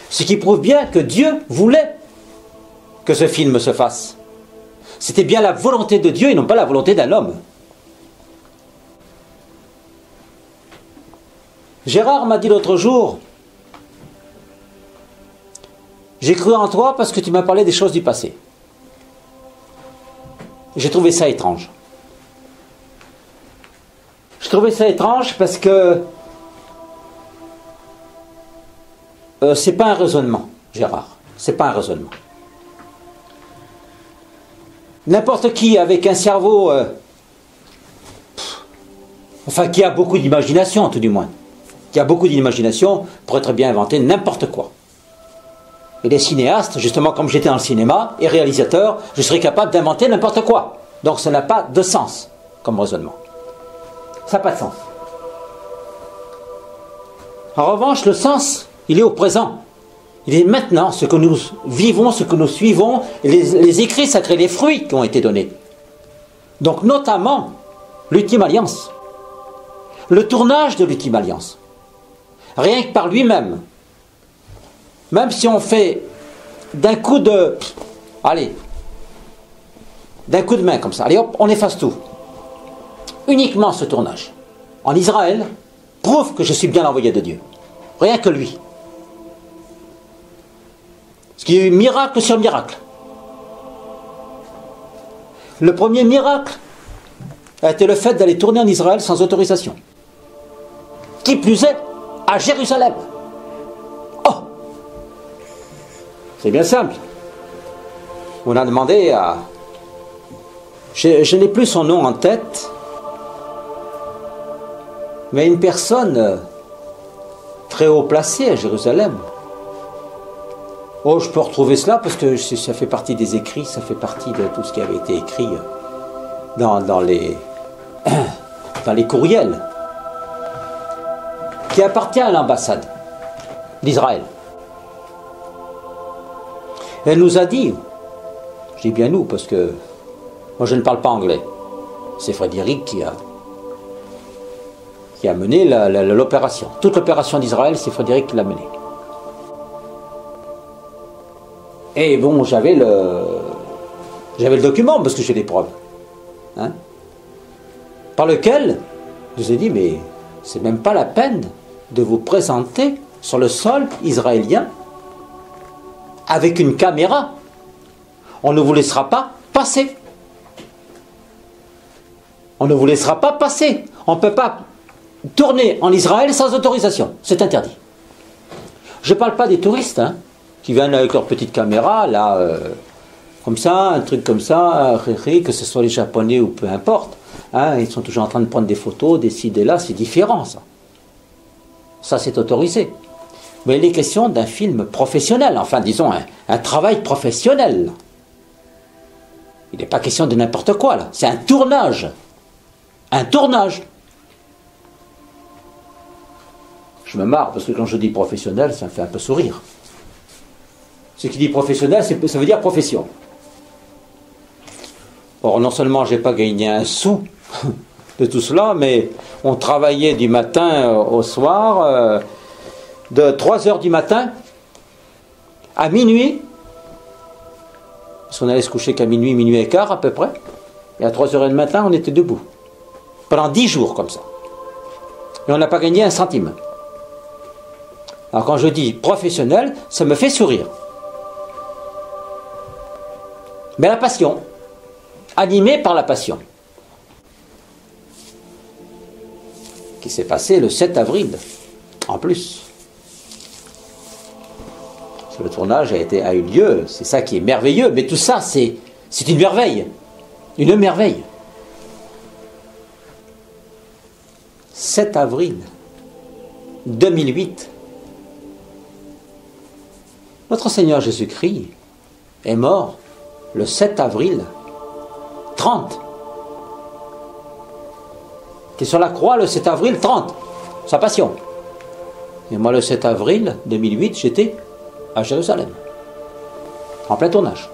A: Ce qui prouve bien que Dieu voulait que ce film se fasse. C'était bien la volonté de Dieu et non pas la volonté d'un homme. Gérard m'a dit l'autre jour, j'ai cru en toi parce que tu m'as parlé des choses du passé. J'ai trouvé ça étrange. Je trouvais ça étrange parce que c'est pas un raisonnement, Gérard. C'est pas un raisonnement. N'importe qui avec un cerveau, enfin qui a beaucoup d'imagination, tout du moins, qui a beaucoup d'imagination, pourrait très bien inventer n'importe quoi. Et les cinéastes, justement comme j'étais dans le cinéma, et réalisateur, je serais capable d'inventer n'importe quoi. Donc ça n'a pas de sens comme raisonnement. Ça n'a pas de sens. En revanche, le sens, il est au présent. Il est maintenant, ce que nous vivons, ce que nous suivons, les écrits sacrés, les fruits qui ont été donnés. Donc notamment, l'ultime alliance. Le tournage de l'ultime alliance. Rien que par lui-même. Même si on fait d'un coup de... Allez, d'un coup de main comme ça. Allez hop, on efface tout. uniquement ce tournage, en Israël, prouve que je suis bien l'envoyé de Dieu. Rien que lui. Ce qui est miracle sur miracle. Le premier miracle a été le fait d'aller tourner en Israël sans autorisation. Qui plus est, à Jérusalem. Oh! C'est bien simple. On a demandé à... Je n'ai plus son nom en tête, mais une personne très haut placée à Jérusalem. Oh, je peux retrouver cela parce que ça fait partie des écrits, ça fait partie de tout ce qui avait été écrit dans les courriels, qui appartient à l'ambassade d'Israël. Elle nous a dit, je dis bien nous parce que moi je ne parle pas anglais, c'est Frédéric qui a mené l'opération. Toute l'opération d'Israël, c'est Frédéric qui l'a menée. Et bon, j'avais le document, parce que j'ai des preuves. Hein, par lequel je vous ai dit, mais c'est même pas la peine de vous présenter sur le sol israélien avec une caméra. On ne vous laissera pas passer. On ne vous laissera pas passer. On ne peut pas tourner en Israël sans autorisation. C'est interdit. Je ne parle pas des touristes, hein, qui viennent avec leur petite caméra, là, comme ça, un truc comme ça, que ce soit les Japonais ou peu importe. Hein, ils sont toujours en train de prendre des photos, des ci, des là, c'est différent, ça. Ça, c'est autorisé. Mais il est question d'un film professionnel, enfin, disons, un travail professionnel. Il n'est pas question de n'importe quoi, là. C'est un tournage. Un tournage. Je me marre, parce que quand je dis professionnel, ça me fait un peu sourire. Ce qui dit professionnel, ça veut dire profession. Or, non seulement je n'ai pas gagné un sou de tout cela, mais on travaillait du matin au soir, de 3h du matin à minuit, parce qu'on allait se coucher qu'à minuit, minuit et quart à peu près, et à 3h du matin, on était debout. Pendant 10 jours comme ça. Et on n'a pas gagné un centime. Alors quand je dis professionnel, ça me fait sourire. Mais la passion, animée par la passion, qui s'est passée le 7 avril, en plus. Parce que le tournage a eu lieu, c'est ça qui est merveilleux, mais tout ça, c'est une merveille. Une merveille. 7 avril 2008, notre Seigneur Jésus-Christ est mort le 7 avril 30. Qui est sur la croix le 7 avril 30, sa passion. Et moi le 7 avril 2008, j'étais à Jérusalem, en plein tournage.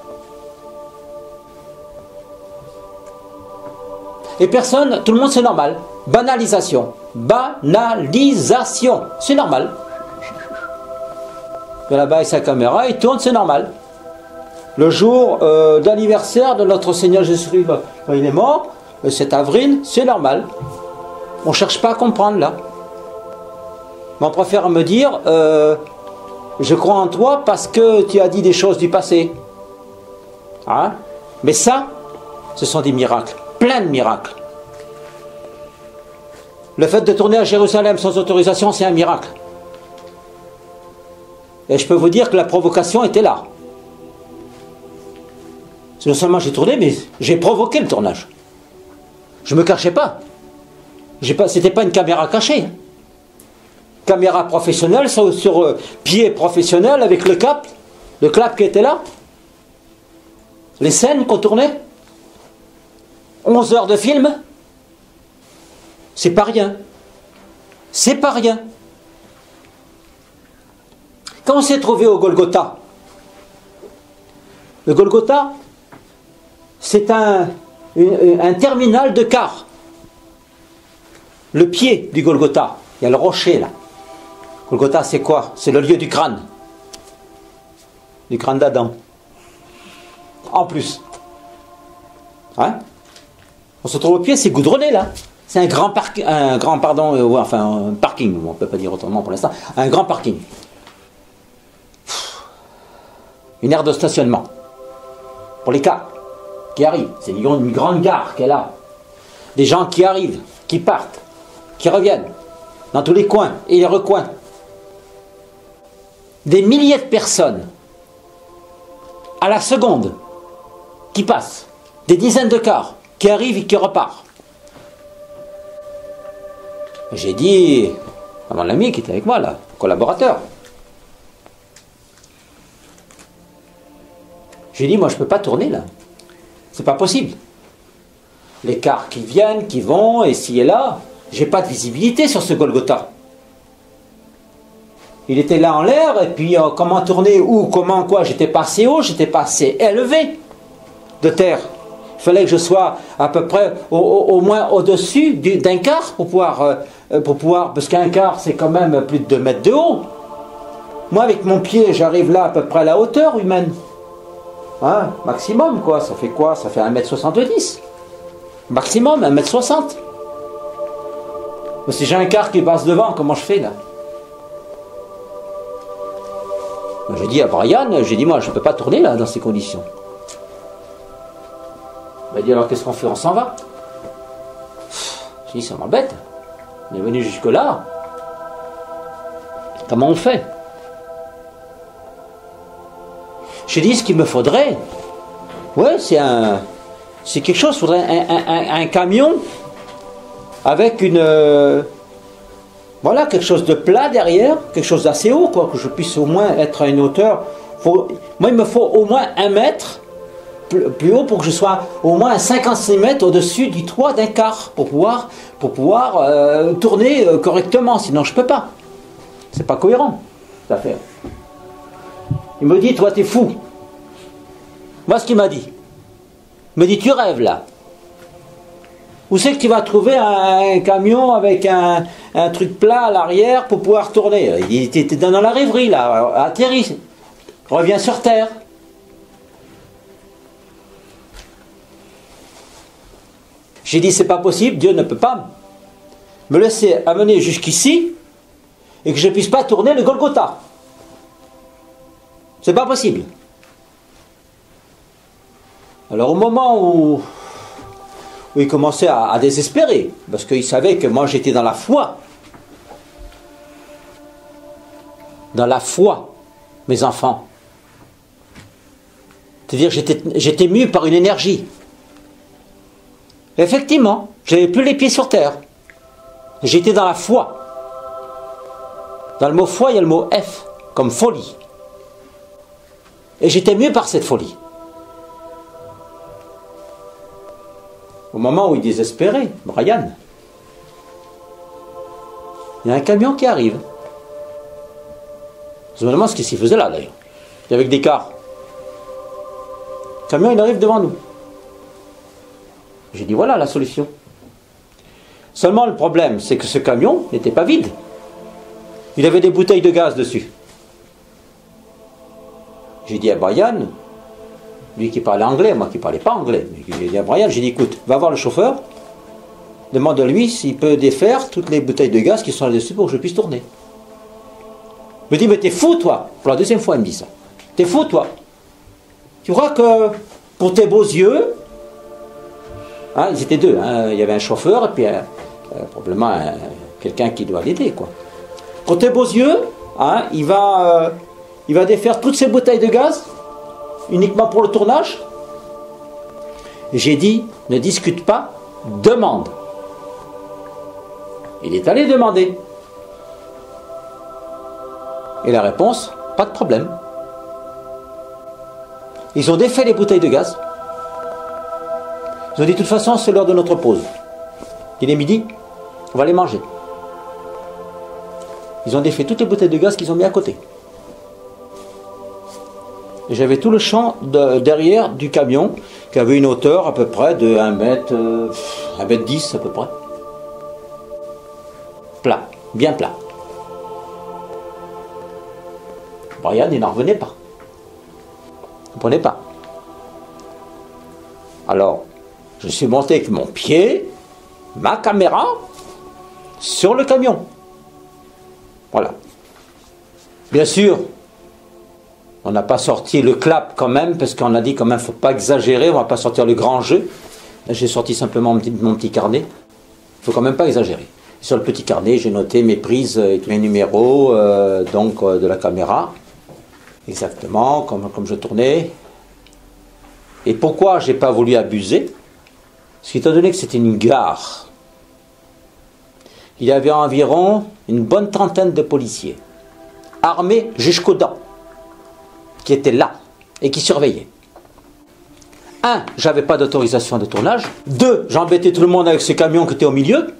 A: Et personne, tout le monde c'est normal. Banalisation. Banalisation. C'est normal. Et là-bas avec sa caméra, il tourne, c'est normal. Le jour d'anniversaire de notre Seigneur Jésus-Christ, quand il est mort, le 7 avril, c'est normal. On ne cherche pas à comprendre là. Mais on préfère me dire, je crois en toi parce que tu as dit des choses du passé. Hein? Mais ça, ce sont des miracles. Plein de miracles. Le fait de tourner à Jérusalem sans autorisation, c'est un miracle. Et je peux vous dire que la provocation était là. Non seulement j'ai tourné, mais j'ai provoqué le tournage. Je ne me cachais pas. C'était pas une caméra cachée. Caméra professionnelle, sur pied professionnel, avec le clap qui était là. Les scènes qu'on tournait. 11 heures de film. C'est pas rien. C'est pas rien. Quand on s'est trouvé au Golgotha, le Golgotha, c'est un terminal de car. Le pied du Golgotha, il y a le rocher là. Golgotha, c'est quoi? C'est le lieu du crâne. Du crâne d'Adam. En plus. Hein? On se trouve au pied, c'est goudronné là. C'est un grand parking, ouais, enfin un parking, on ne peut pas dire autrement pour l'instant, un grand parking. Une aire de stationnement. Pour les cars qui arrivent. C'est une grande gare qu'elle a. Des gens qui arrivent, qui partent, qui reviennent, dans tous les coins et les recoins. Des milliers de personnes, à la seconde, qui passent. Des dizaines de cars, qui arrivent et qui repartent. J'ai dit à mon ami qui était avec moi, là, collaborateur, j'ai dit, moi je ne peux pas tourner là. C'est pas possible. Les cars qui viennent, qui vont, ici et là, j'ai pas de visibilité sur ce Golgotha. Il était là en l'air, et puis comment tourner, où, comment, quoi, j'étais pas assez haut, j'étais pas assez élevé de terre. Il fallait que je sois à peu près au moins au-dessus d'un quart pour pouvoir, parce qu'un quart c'est quand même plus de 2 mètres de haut. Moi avec mon pied j'arrive là à peu près à la hauteur humaine. Hein, maximum quoi, ça fait quoi? Ça fait 1m70. Maximum 1m60. Mais si j'ai un quart qui passe devant, comment je fais là? J'ai dit à Brian, j'ai dit moi je ne peux pas tourner là dans ces conditions. Il m'a dit alors qu'est-ce qu'on fait? On s'en va. J'ai dit ça m'embête. On est venu jusque là. Comment on fait? J'ai dit ce qu'il me faudrait. Ouais, c'est quelque chose. Il faudrait un camion avec voilà, quelque chose de plat derrière, quelque chose d'assez haut, quoi, que je puisse au moins être à une hauteur. Moi, il me faut au moins 1 mètre plus haut pour que je sois au moins à 50 cm au-dessus du toit d'un car pour pouvoir tourner correctement. Sinon, je ne peux pas. C'est pas cohérent, cette affaire. Il me dit, toi, t'es fou. Moi, ce qu'il m'a dit. Il me dit, tu rêves là. Où c'est que tu vas trouver un camion avec un truc plat à l'arrière pour pouvoir tourner? Il était dans la rêverie là, atterri. Reviens sur terre. J'ai dit c'est pas possible, Dieu ne peut pas me laisser amener jusqu'ici et que je ne puisse pas tourner le Golgotha. C'est pas possible. Alors au moment où il commençait à désespérer, parce qu'il savait que moi j'étais dans la foi. Dans la foi, mes enfants. C'est-à-dire j'étais mu par une énergie. Effectivement, je n'avais plus les pieds sur terre. J'étais dans la foi. Dans le mot foi, il y a le mot F, comme folie. Et j'étais mu par cette folie. Au moment où il désespérait, Brian, il y a un camion qui arrive. Je me demande ce qu'il faisait là d'ailleurs. Il y avait des cars. Le camion, il arrive devant nous. J'ai dit voilà la solution. Seulement le problème, c'est que ce camion n'était pas vide. Il avait des bouteilles de gaz dessus. J'ai dit à Brian, lui qui parlait anglais, moi qui ne parlais pas anglais, j'ai dit à Brian, j'ai dit écoute, va voir le chauffeur, demande à lui s'il peut défaire toutes les bouteilles de gaz qui sont là-dessus pour que je puisse tourner. Il me dit mais t'es fou toi. Pour la deuxième fois il me dit ça. T'es fou toi. Tu crois que pour tes beaux yeux, hein, ils étaient deux, hein, il y avait un chauffeur et puis probablement quelqu'un qui doit l'aider quoi. Pour tes beaux yeux, hein, il va défaire toutes ces bouteilles de gaz uniquement pour le tournage. J'ai dit, ne discute pas, demande. Il est allé demander. Et la réponse, pas de problème. Ils ont défait les bouteilles de gaz. Ils ont dit, de toute façon, c'est l'heure de notre pause. Il est midi, on va les manger. Ils ont défait toutes les bouteilles de gaz qu'ils ont mis à côté. Et j'avais tout le champ derrière du camion qui avait une hauteur à peu près de 1 mètre 10 à peu près. Plat, bien plat. Brian, il n'en revenait pas. Il ne comprenait pas. Alors, je suis monté avec mon pied ma caméra sur le camion. Voilà. Bien sûr, on n'a pas sorti le clap quand même, parce qu'on a dit quand même, il ne faut pas exagérer, on ne va pas sortir le grand jeu. J'ai sorti simplement mon petit carnet. Il ne faut quand même pas exagérer. Sur le petit carnet, j'ai noté mes prises et mes numéros de la caméra. Exactement, comme je tournais. Et pourquoi je n'ai pas voulu abuser? Parce qu'étant donné que c'était une gare, il y avait environ une bonne trentaine de policiers, armés jusqu'aux dents, qui étaient là et qui surveillaient. 1, j'avais pas d'autorisation de tournage. 2, j'embêtais tout le monde avec ce camion qui était au milieu.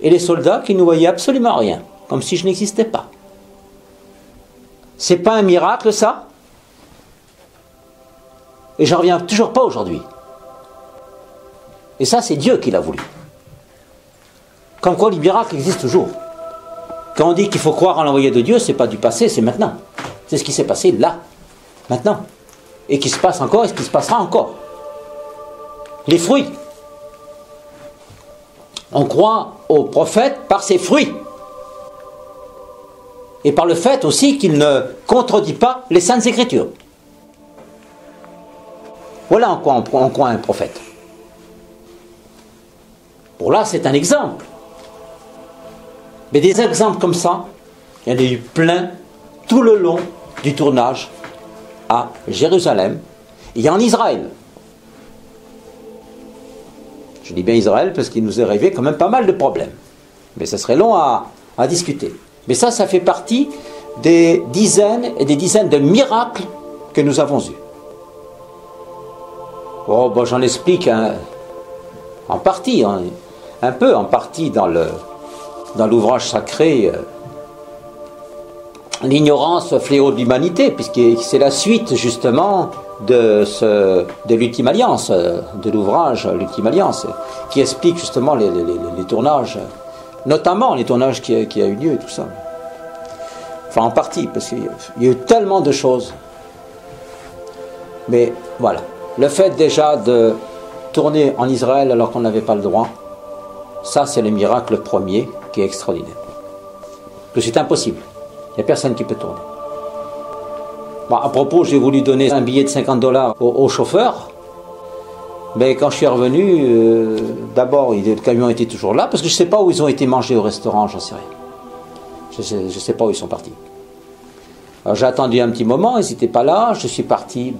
A: Et les soldats qui ne voyaient absolument rien, comme si je n'existais pas. C'est pas un miracle, ça? Et j'en reviens toujours pas aujourd'hui. Et ça, c'est Dieu qui l'a voulu. Comme quoi, les miracles existent toujours. Quand on dit qu'il faut croire en l'envoyé de Dieu, c'est pas du passé, c'est maintenant. C'est ce qui s'est passé là, maintenant. Et qui se passe encore, et ce qui se passera encore. Les fruits. On croit au prophète par ses fruits. Et par le fait aussi qu'il ne contredit pas les Saintes Écritures. Voilà en quoi on croit un prophète. Bon, là, c'est un exemple. Mais des exemples comme ça, il y en a eu plein tout le long du tournage à Jérusalem et en Israël. Je dis bien Israël parce qu'il nous est arrivé quand même pas mal de problèmes. Mais ça serait long à discuter. Mais ça fait partie des dizaines et des dizaines de miracles que nous avons eus. Oh, bon, j'en explique en partie, un peu en partie dans l'ouvrage sacré L'ignorance, fléau de l'humanité, puisque c'est la suite justement de l'Ultime Alliance, de l'ouvrage L'Ultime Alliance, qui explique justement les tournages, notamment les tournages qui a eu lieu et tout ça. Enfin, en partie, parce qu'il y a eu tellement de choses. Mais voilà, le fait déjà de tourner en Israël alors qu'on n'avait pas le droit, ça c'est le miracle premier qui est extraordinaire. Que c'est impossible. Il n'y a personne qui peut tourner. Bon, à propos, j'ai voulu donner un billet de $50 au chauffeur. Mais quand je suis revenu, d'abord, le camion était toujours là, parce que je ne sais pas où ils ont été mangés au restaurant, j'en sais rien. Je ne sais pas où ils sont partis. Alors, j'ai attendu un petit moment, ils n'étaient pas là. Je suis parti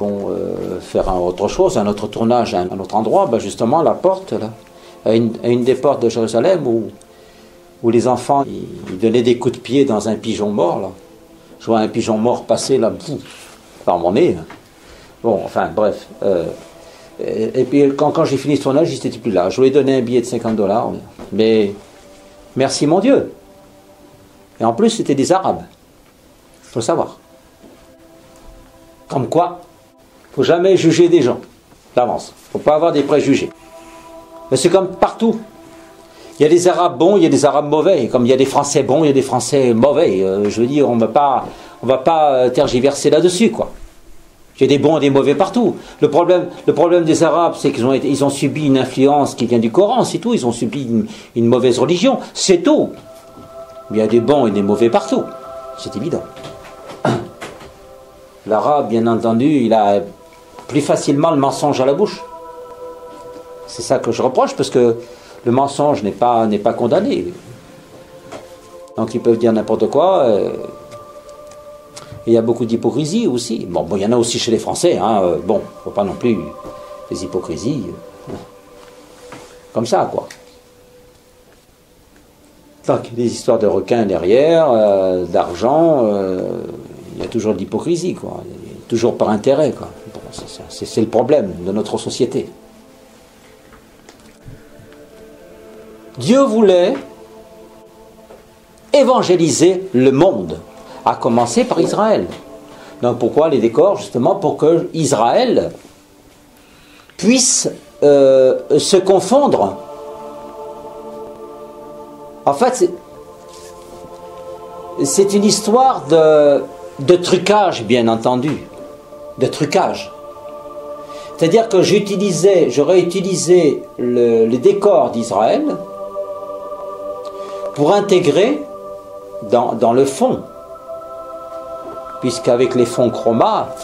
A: faire autre chose, un autre tournage à un autre endroit, justement à la porte, là, à une des portes de Jérusalem, où les enfants ils donnaient des coups de pied dans un pigeon mort. Là. Je vois un pigeon mort passer là, par mon nez. Bon, enfin, bref. Et puis, quand j'ai fini ce tournage, ils n'étaient plus là. Je lui ai donné un billet de $50, mais merci mon Dieu. Et en plus, c'était des Arabes. Il faut le savoir. Comme quoi, il ne faut jamais juger des gens d'avance. Il ne faut pas avoir des préjugés. Mais c'est comme partout. Il y a des Arabes bons, il y a des Arabes mauvais. Comme il y a des Français bons, il y a des Français mauvais. Je veux dire, on ne va pas tergiverser là-dessus, quoi. Il y a des bons et des mauvais partout. Le problème des Arabes, c'est qu'ils ont subi une influence qui vient du Coran, c'est tout. Ils ont subi une mauvaise religion, c'est tout. Mais il y a des bons et des mauvais partout. C'est évident. L'Arabe, bien entendu, il a plus facilement le mensonge à la bouche. C'est ça que je reproche, parce que le mensonge n'est pas condamné. Donc ils peuvent dire n'importe quoi. Il y a beaucoup d'hypocrisie aussi. Bon, il y en a aussi chez les Français. Bon, il ne faut pas non plus des hypocrisies. Comme ça, quoi. Donc, des histoires de requins derrière, d'argent, il y a toujours de l'hypocrisie, quoi. Toujours par intérêt, quoi. Bon, c'est le problème de notre société. Dieu voulait évangéliser le monde, à commencer par Israël. Donc pourquoi les décors? Justement pour que Israël puisse se confondre. En fait, c'est une histoire de trucage, bien entendu. De trucage. C'est-à-dire que j'aurais utilisé le décor d'Israël pour intégrer dans le fond. Puisqu'avec les fonds chroma,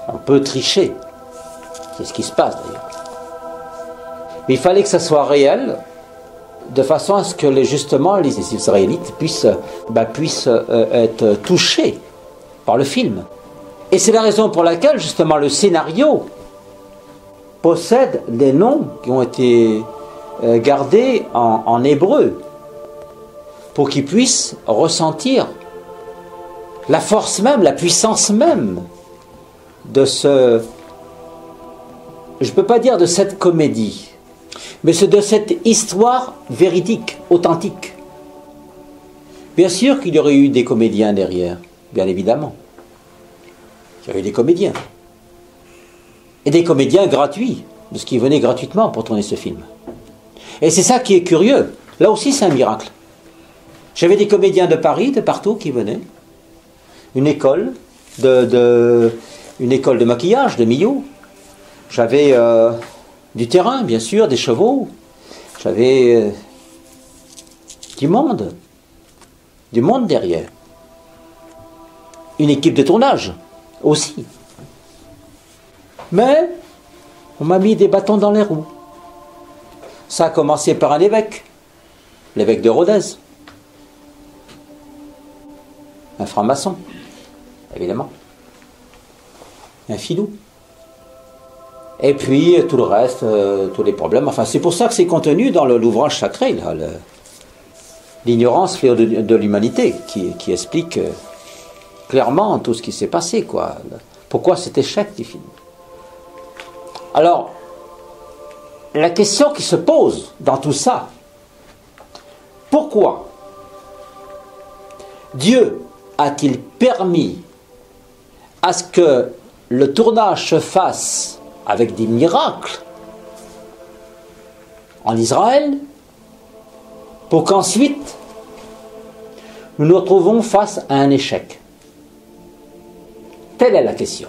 A: on peut tricher. C'est ce qui se passe d'ailleurs. Mais il fallait que ça soit réel, de façon à ce que justement les Israélites puissent être touchés par le film. Et c'est la raison pour laquelle justement le scénario possède des noms qui ont été gardés en hébreu, pour qu'ils puissent ressentir la force même, la puissance même de ce, je ne peux pas dire de cette comédie, mais c'est de cette histoire véridique, authentique. Bien sûr qu'il y aurait eu des comédiens derrière, bien évidemment. Il y aurait eu des comédiens. Et des comédiens gratuits, de ce qui venait gratuitement pour tourner ce film. Et c'est ça qui est curieux. Là aussi, c'est un miracle. J'avais des comédiens de Paris, de partout, qui venaient. Une école de maquillage, de Millau. J'avais du terrain, bien sûr, des chevaux. J'avais du monde derrière. Une équipe de tournage aussi. Mais on m'a mis des bâtons dans les roues. Ça a commencé par un évêque, l'évêque de Rodez. Un franc-maçon, évidemment. Un filou. Et puis tout le reste, tous les problèmes. Enfin, c'est pour ça que c'est contenu dans l'ouvrage sacré, là, l'ignorance fléau de l'humanité, qui explique clairement tout ce qui s'est passé, quoi. Pourquoi cet échec du film. Alors, la question qui se pose dans tout ça, pourquoi Dieu a-t-il permis à ce que le tournage se fasse avec des miracles en Israël, pour qu'ensuite nous nous retrouvons face à un échec? Telle est la question.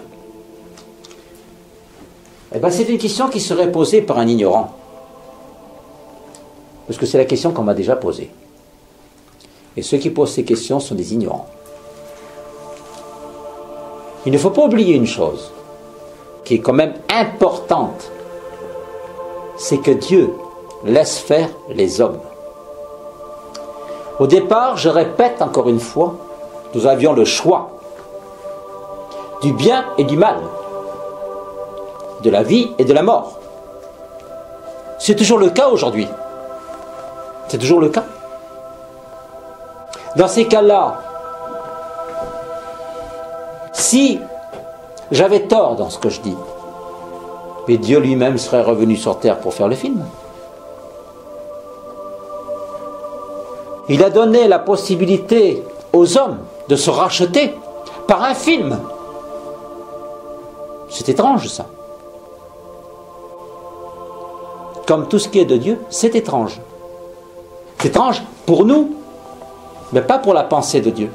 A: Eh bien, c'est une question qui serait posée par un ignorant. Parce que c'est la question qu'on m'a déjà posée. Et ceux qui posent ces questions sont des ignorants. Il ne faut pas oublier une chose, qui est quand même importante, c'est que Dieu laisse faire les hommes. Au départ, je répète encore une fois, nous avions le choix du bien et du mal, de la vie et de la mort. C'est toujours le cas aujourd'hui. C'est toujours le cas. Dans ces cas-là, si j'avais tort dans ce que je dis, mais Dieu lui-même serait revenu sur terre pour faire le film. Il a donné la possibilité aux hommes de se racheter par un film. C'est étrange, ça. Comme tout ce qui est de Dieu, c'est étrange. C'est étrange pour nous, mais pas pour la pensée de Dieu.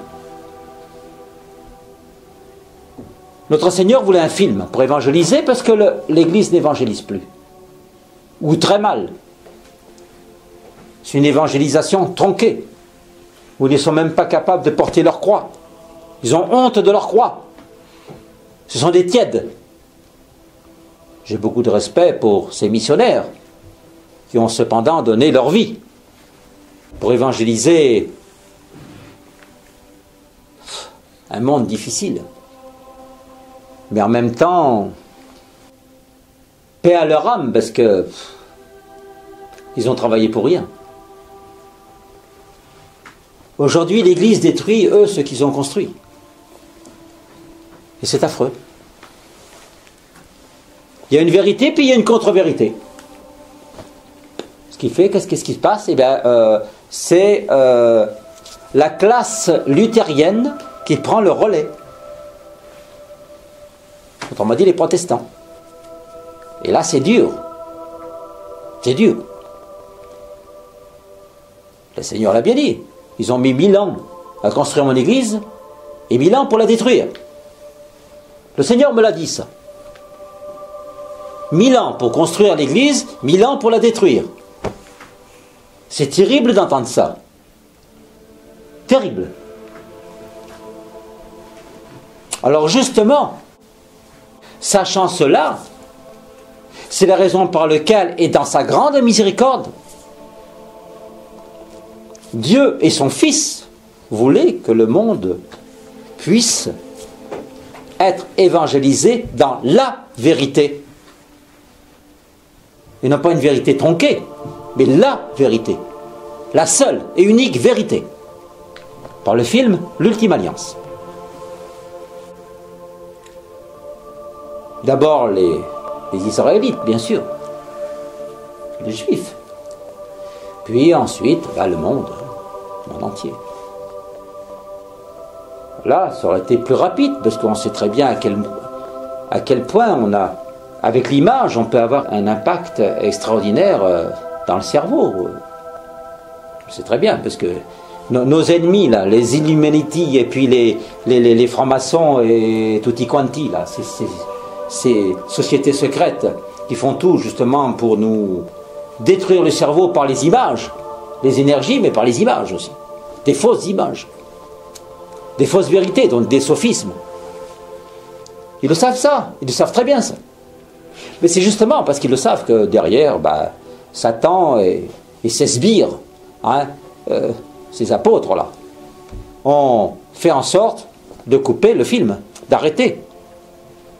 A: Notre Seigneur voulait un film pour évangéliser, parce que l'Église n'évangélise plus. Ou très mal. C'est une évangélisation tronquée, où ils ne sont même pas capables de porter leur croix. Ils ont honte de leur croix. Ce sont des tièdes. J'ai beaucoup de respect pour ces missionnaires qui ont cependant donné leur vie pour évangéliser un monde difficile. Mais en même temps, paix à leur âme, parce que ils ont travaillé pour rien. Aujourd'hui, l'Église détruit, eux, ce qu'ils ont construit. Et c'est affreux. Il y a une vérité, puis il y a une contre-vérité. Ce qui fait, qu'est-ce qui se passe? Eh bien, c'est la classe luthérienne qui prend le relais. Autrement dit, les protestants. Et là, c'est dur. C'est dur. Le Seigneur l'a bien dit. Ils ont mis 1000 ans à construire mon église et 1000 ans pour la détruire. Le Seigneur me l'a dit, ça. 1000 ans pour construire l'église, 1000 ans pour la détruire. C'est terrible d'entendre ça. Terrible. Alors justement, sachant cela, c'est la raison par laquelle, et dans sa grande miséricorde, Dieu et son Fils voulaient que le monde puisse être évangélisé dans la vérité. Et non pas une vérité tronquée, mais la vérité. La seule et unique vérité. Par le film L'Ultime Alliance. D'abord les Israélites, bien sûr. Les Juifs. Puis ensuite, le monde entier. Là, ça aurait été plus rapide, parce qu'on sait très bien à quel point on a, avec l'image, on peut avoir un impact extraordinaire dans le cerveau. C'est très bien, parce que nos ennemis, là, les Illuminati et puis les francs-maçons et tutti quanti, là, ces sociétés secrètes qui font tout justement pour nous détruire le cerveau par les images, les énergies, mais par les images aussi. Des fausses images. Des fausses vérités, donc des sophismes. Ils le savent ça, ils le savent très bien ça. Mais c'est justement parce qu'ils le savent que derrière, Satan et ses sbires, ces apôtres-là, ont fait en sorte de couper le film, d'arrêter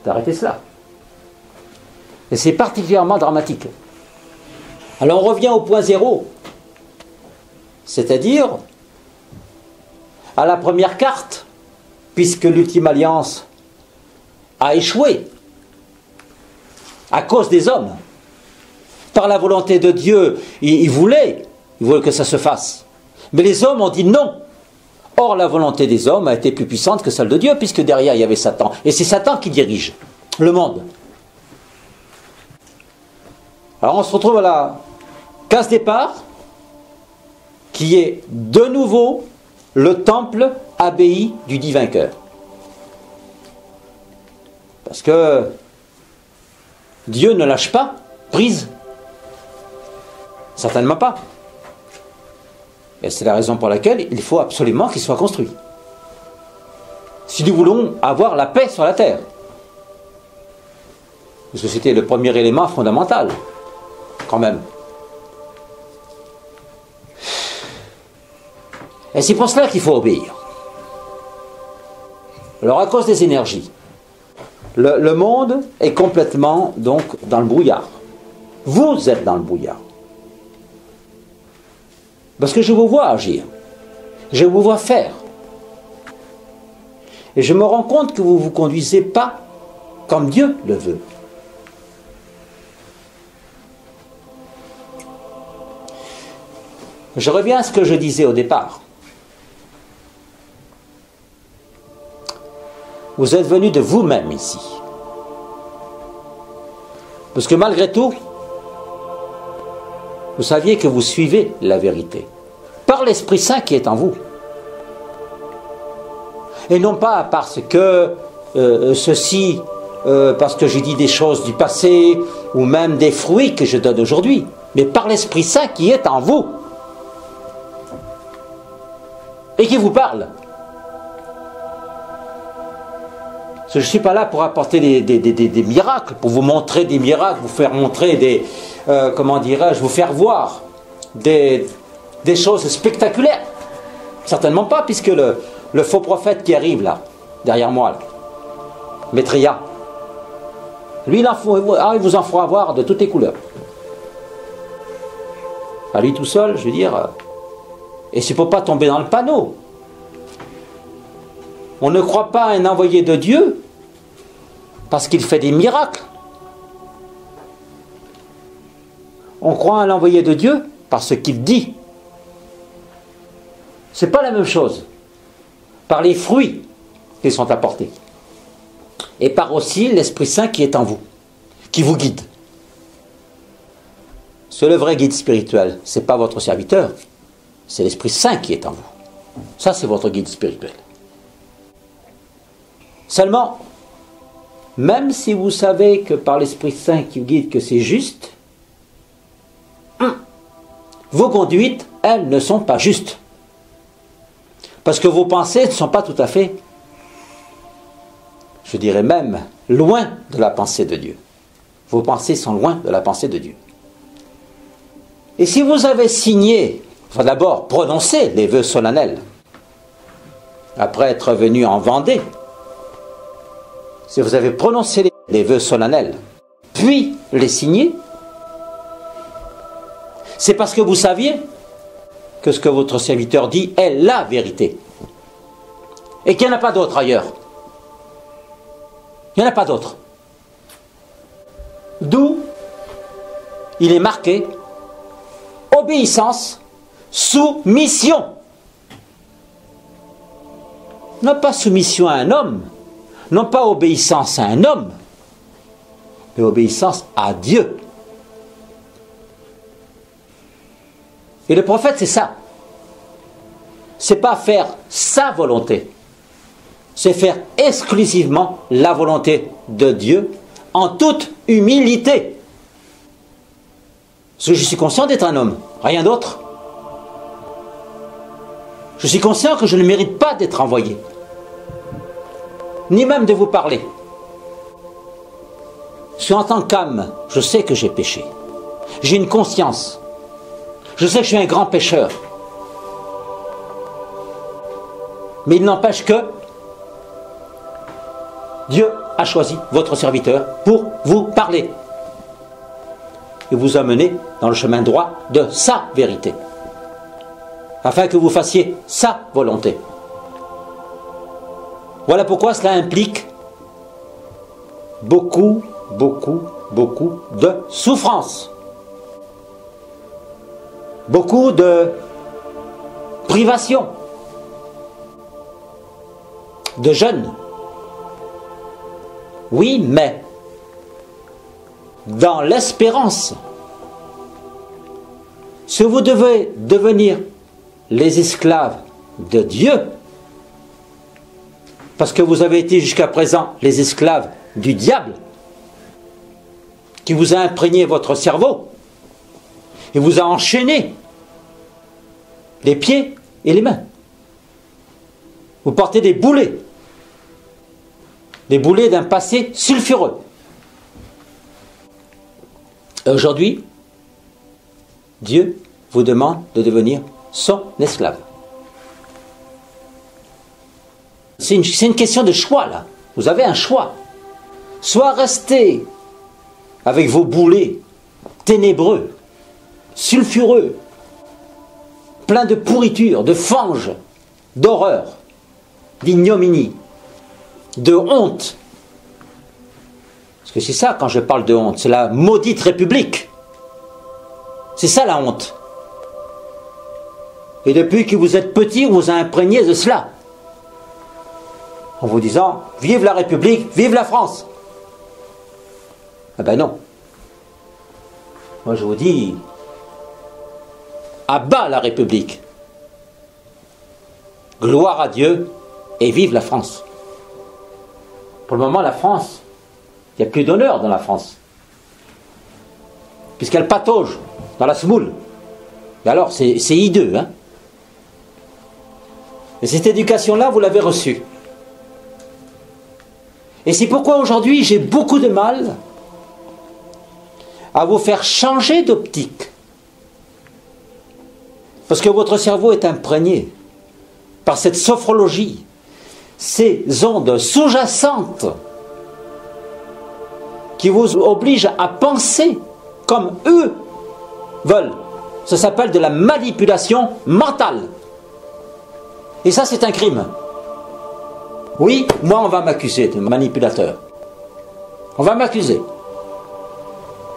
A: cela. Et c'est particulièrement dramatique. Alors on revient au point zéro, c'est-à-dire à la première carte, puisque l'Ultime Alliance a échoué à cause des hommes. Par la volonté de Dieu, il voulait que ça se fasse. Mais les hommes ont dit non. Or, la volonté des hommes a été plus puissante que celle de Dieu, puisque derrière il y avait Satan. Et c'est Satan qui dirige le monde. Alors on se retrouve à la case départ, qui est de nouveau le temple abbaye du divin cœur. Parce que Dieu ne lâche pas prise. Certainement pas. Et c'est la raison pour laquelle il faut absolument qu'il soit construit. Si nous voulons avoir la paix sur la terre. Parce que c'était le premier élément fondamental, quand même. Et c'est pour cela qu'il faut obéir. Alors à cause des énergies, le monde est complètement donc dans le brouillard. Vous êtes dans le brouillard. Parce que je vous vois agir. Je vous vois faire. Et je me rends compte que vous ne vous conduisez pas comme Dieu le veut. Je reviens à ce que je disais au départ. Vous êtes venu de vous-même ici. Parce que malgré tout, vous saviez que vous suivez la vérité. Par l'Esprit Saint qui est en vous. Et non pas parce que parce que j'ai dit des choses du passé, ou même des fruits que je donne aujourd'hui, mais par l'Esprit Saint qui est en vous. Et qui vous parle. Parce que je ne suis pas là pour apporter des miracles, pour vous montrer des miracles, vous faire montrer vous faire voir des choses spectaculaires. Certainement pas, puisque le faux prophète qui arrive là, derrière moi, là, Maitreya, lui, il vous en fera voir de toutes les couleurs. À lui tout seul, je veux dire, et c'est pour pas tomber dans le panneau. On ne croit pas à un envoyé de Dieu parce qu'il fait des miracles. On croit à un envoyé de Dieu parce qu'il dit. C'est pas la même chose. Par les fruits qui sont apportés. Et par aussi l'Esprit Saint qui est en vous, qui vous guide. C'est le vrai guide spirituel. C'est pas votre serviteur. C'est l'Esprit Saint qui est en vous. Ça, c'est votre guide spirituel. Seulement, même si vous savez que par l'Esprit Saint qui vous guide que c'est juste, vos conduites, elles, ne sont pas justes. Parce que vos pensées ne sont pas tout à fait, je dirais même, loin de la pensée de Dieu. Vos pensées sont loin de la pensée de Dieu. Et si vous avez signé, enfin d'abord prononcé les vœux solennels, après être venu en Vendée, si vous avez prononcé les vœux solennels, puis les signé, c'est parce que vous saviez que ce que votre serviteur dit est la vérité. Et qu'il n'y en a pas d'autre ailleurs. Il n'y en a pas d'autre. D'où il est marqué obéissance, soumission. Non pas soumission à un homme, non pas obéissance à un homme, mais obéissance à Dieu. Et le prophète, c'est ça. C'est pas faire sa volonté, c'est faire exclusivement la volonté de Dieu en toute humilité. Parce que je suis conscient d'être un homme, rien d'autre. Je suis conscient que je ne mérite pas d'être envoyé, ni même de vous parler. Parce qu'en tant qu'âme, je sais que j'ai péché. J'ai une conscience. Je sais que je suis un grand pécheur. Mais il n'empêche que Dieu a choisi votre serviteur pour vous parler et vous amener dans le chemin droit de sa vérité, afin que vous fassiez sa volonté. Voilà pourquoi cela implique beaucoup de souffrance, beaucoup de privation, de jeûne. Oui, mais dans l'espérance, si vous devez devenir les esclaves de Dieu, parce que vous avez été jusqu'à présent les esclaves du diable, qui vous a imprégné votre cerveau, et vous a enchaîné les pieds et les mains. Vous portez des boulets d'un passé sulfureux. Et aujourd'hui, Dieu vous demande de devenir son esclave. C'est une question de choix, là. Vous avez un choix. Soit rester avec vos boulets ténébreux, sulfureux, pleins de pourriture, de fange, d'horreur, d'ignominie, de honte. Parce que c'est ça, quand je parle de honte, c'est la maudite République. C'est ça la honte. Et depuis que vous êtes petit, on vous a imprégné de cela. En vous disant, vive la République, vive la France. Ah ben non. Moi je vous dis, à bas la République. Gloire à Dieu et vive la France. Pour le moment, la France, il n'y a plus d'honneur dans la France. Puisqu'elle patauge dans la semoule. Et alors, c'est hideux, hein. Et cette éducation-là, vous l'avez reçue. Et c'est pourquoi aujourd'hui, j'ai beaucoup de mal à vous faire changer d'optique. Parce que votre cerveau est imprégné par cette sophrologie, ces ondes sous-jacentes qui vous obligent à penser comme eux veulent. Ça s'appelle de la manipulation mentale. Et ça, c'est un crime. Oui, moi, on va m'accuser de manipulateur. On va m'accuser.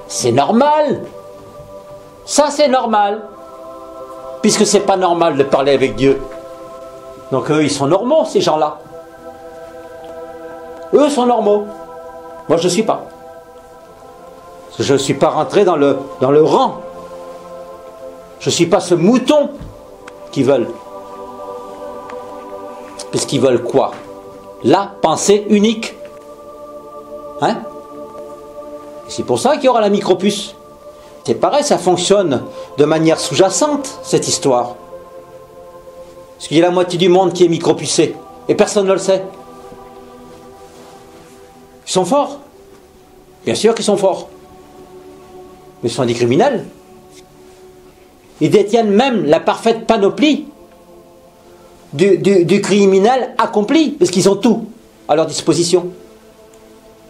A: C'est normal. Ça, c'est normal. Puisque c'est pas normal de parler avec Dieu. Donc eux, ils sont normaux, ces gens-là. Eux sont normaux. Moi, je ne suis pas. Parce que je ne suis pas rentré dans le rang. Je ne suis pas ce mouton qu'ils veulent. Puisqu'ils veulent quoi? La pensée unique. Hein? C'est pour ça qu'il y aura la micropuce. C'est pareil, ça fonctionne de manière sous-jacente, cette histoire. Parce qu'il y a la moitié du monde qui est micropucé. Et personne ne le sait. Ils sont forts. Bien sûr qu'ils sont forts. Mais ce sont des criminels. Ils détiennent même la parfaite panoplie du criminel accompli. Parce qu'ils ont tout à leur disposition.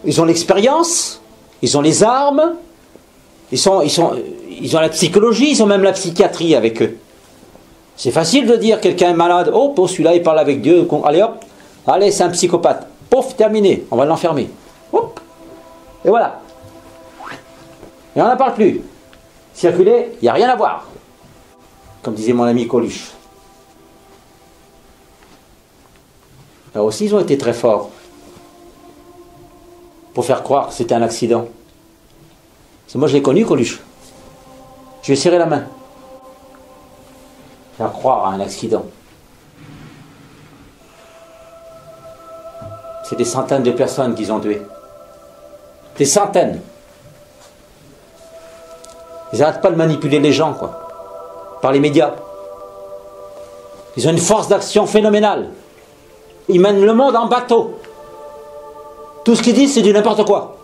A: Ils ont l'expérience, ils ont les armes, ils ont la psychologie, ils ont même la psychiatrie avec eux. C'est facile de dire quelqu'un est malade, oh, celui-là il parle avec Dieu, allez hop, allez c'est un psychopathe, pouf, terminé, on va l'enfermer. Hop. Et voilà. Et on n'en parle plus. Circuler, il n'y a rien à voir. Comme disait mon ami Coluche. Là aussi ils ont été très forts. Pour faire croire que c'était un accident. Parce que moi je l'ai connu, Coluche. Je lui ai serré la main. Faire croire à un accident. C'est des centaines de personnes qu'ils ont tuées. Des centaines. Ils n'arrêtent pas de manipuler les gens, quoi. Par les médias. Ils ont une force d'action phénoménale. Ils mènent le monde en bateau. Tout ce qu'ils disent, c'est du n'importe quoi.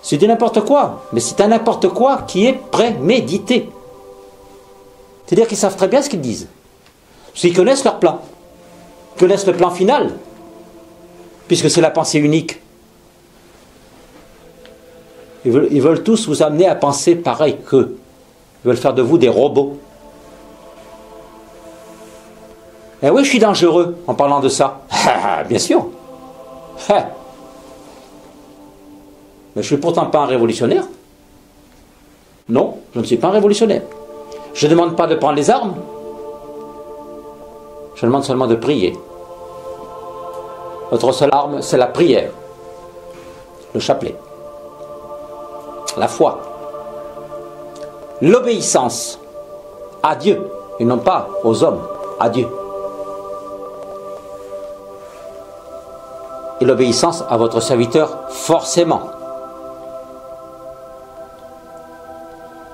A: C'est du n'importe quoi. Mais c'est un n'importe quoi qui est prémédité. C'est-à-dire qu'ils savent très bien ce qu'ils disent. Parce qu'ils connaissent leur plan. Ils connaissent le plan final. Puisque c'est la pensée unique. Ils veulent tous vous amener à penser pareil qu'eux. Ils veulent faire de vous des robots. Eh oui, je suis dangereux en parlant de ça. Bien sûr. Mais je ne suis pourtant pas un révolutionnaire. Non, je ne suis pas un révolutionnaire. Je ne demande pas de prendre les armes. Je demande seulement de prier. Notre seule arme, c'est la prière. Le chapelet. La foi. L'obéissance à Dieu, et non pas aux hommes, à Dieu. Et l'obéissance à votre serviteur, forcément.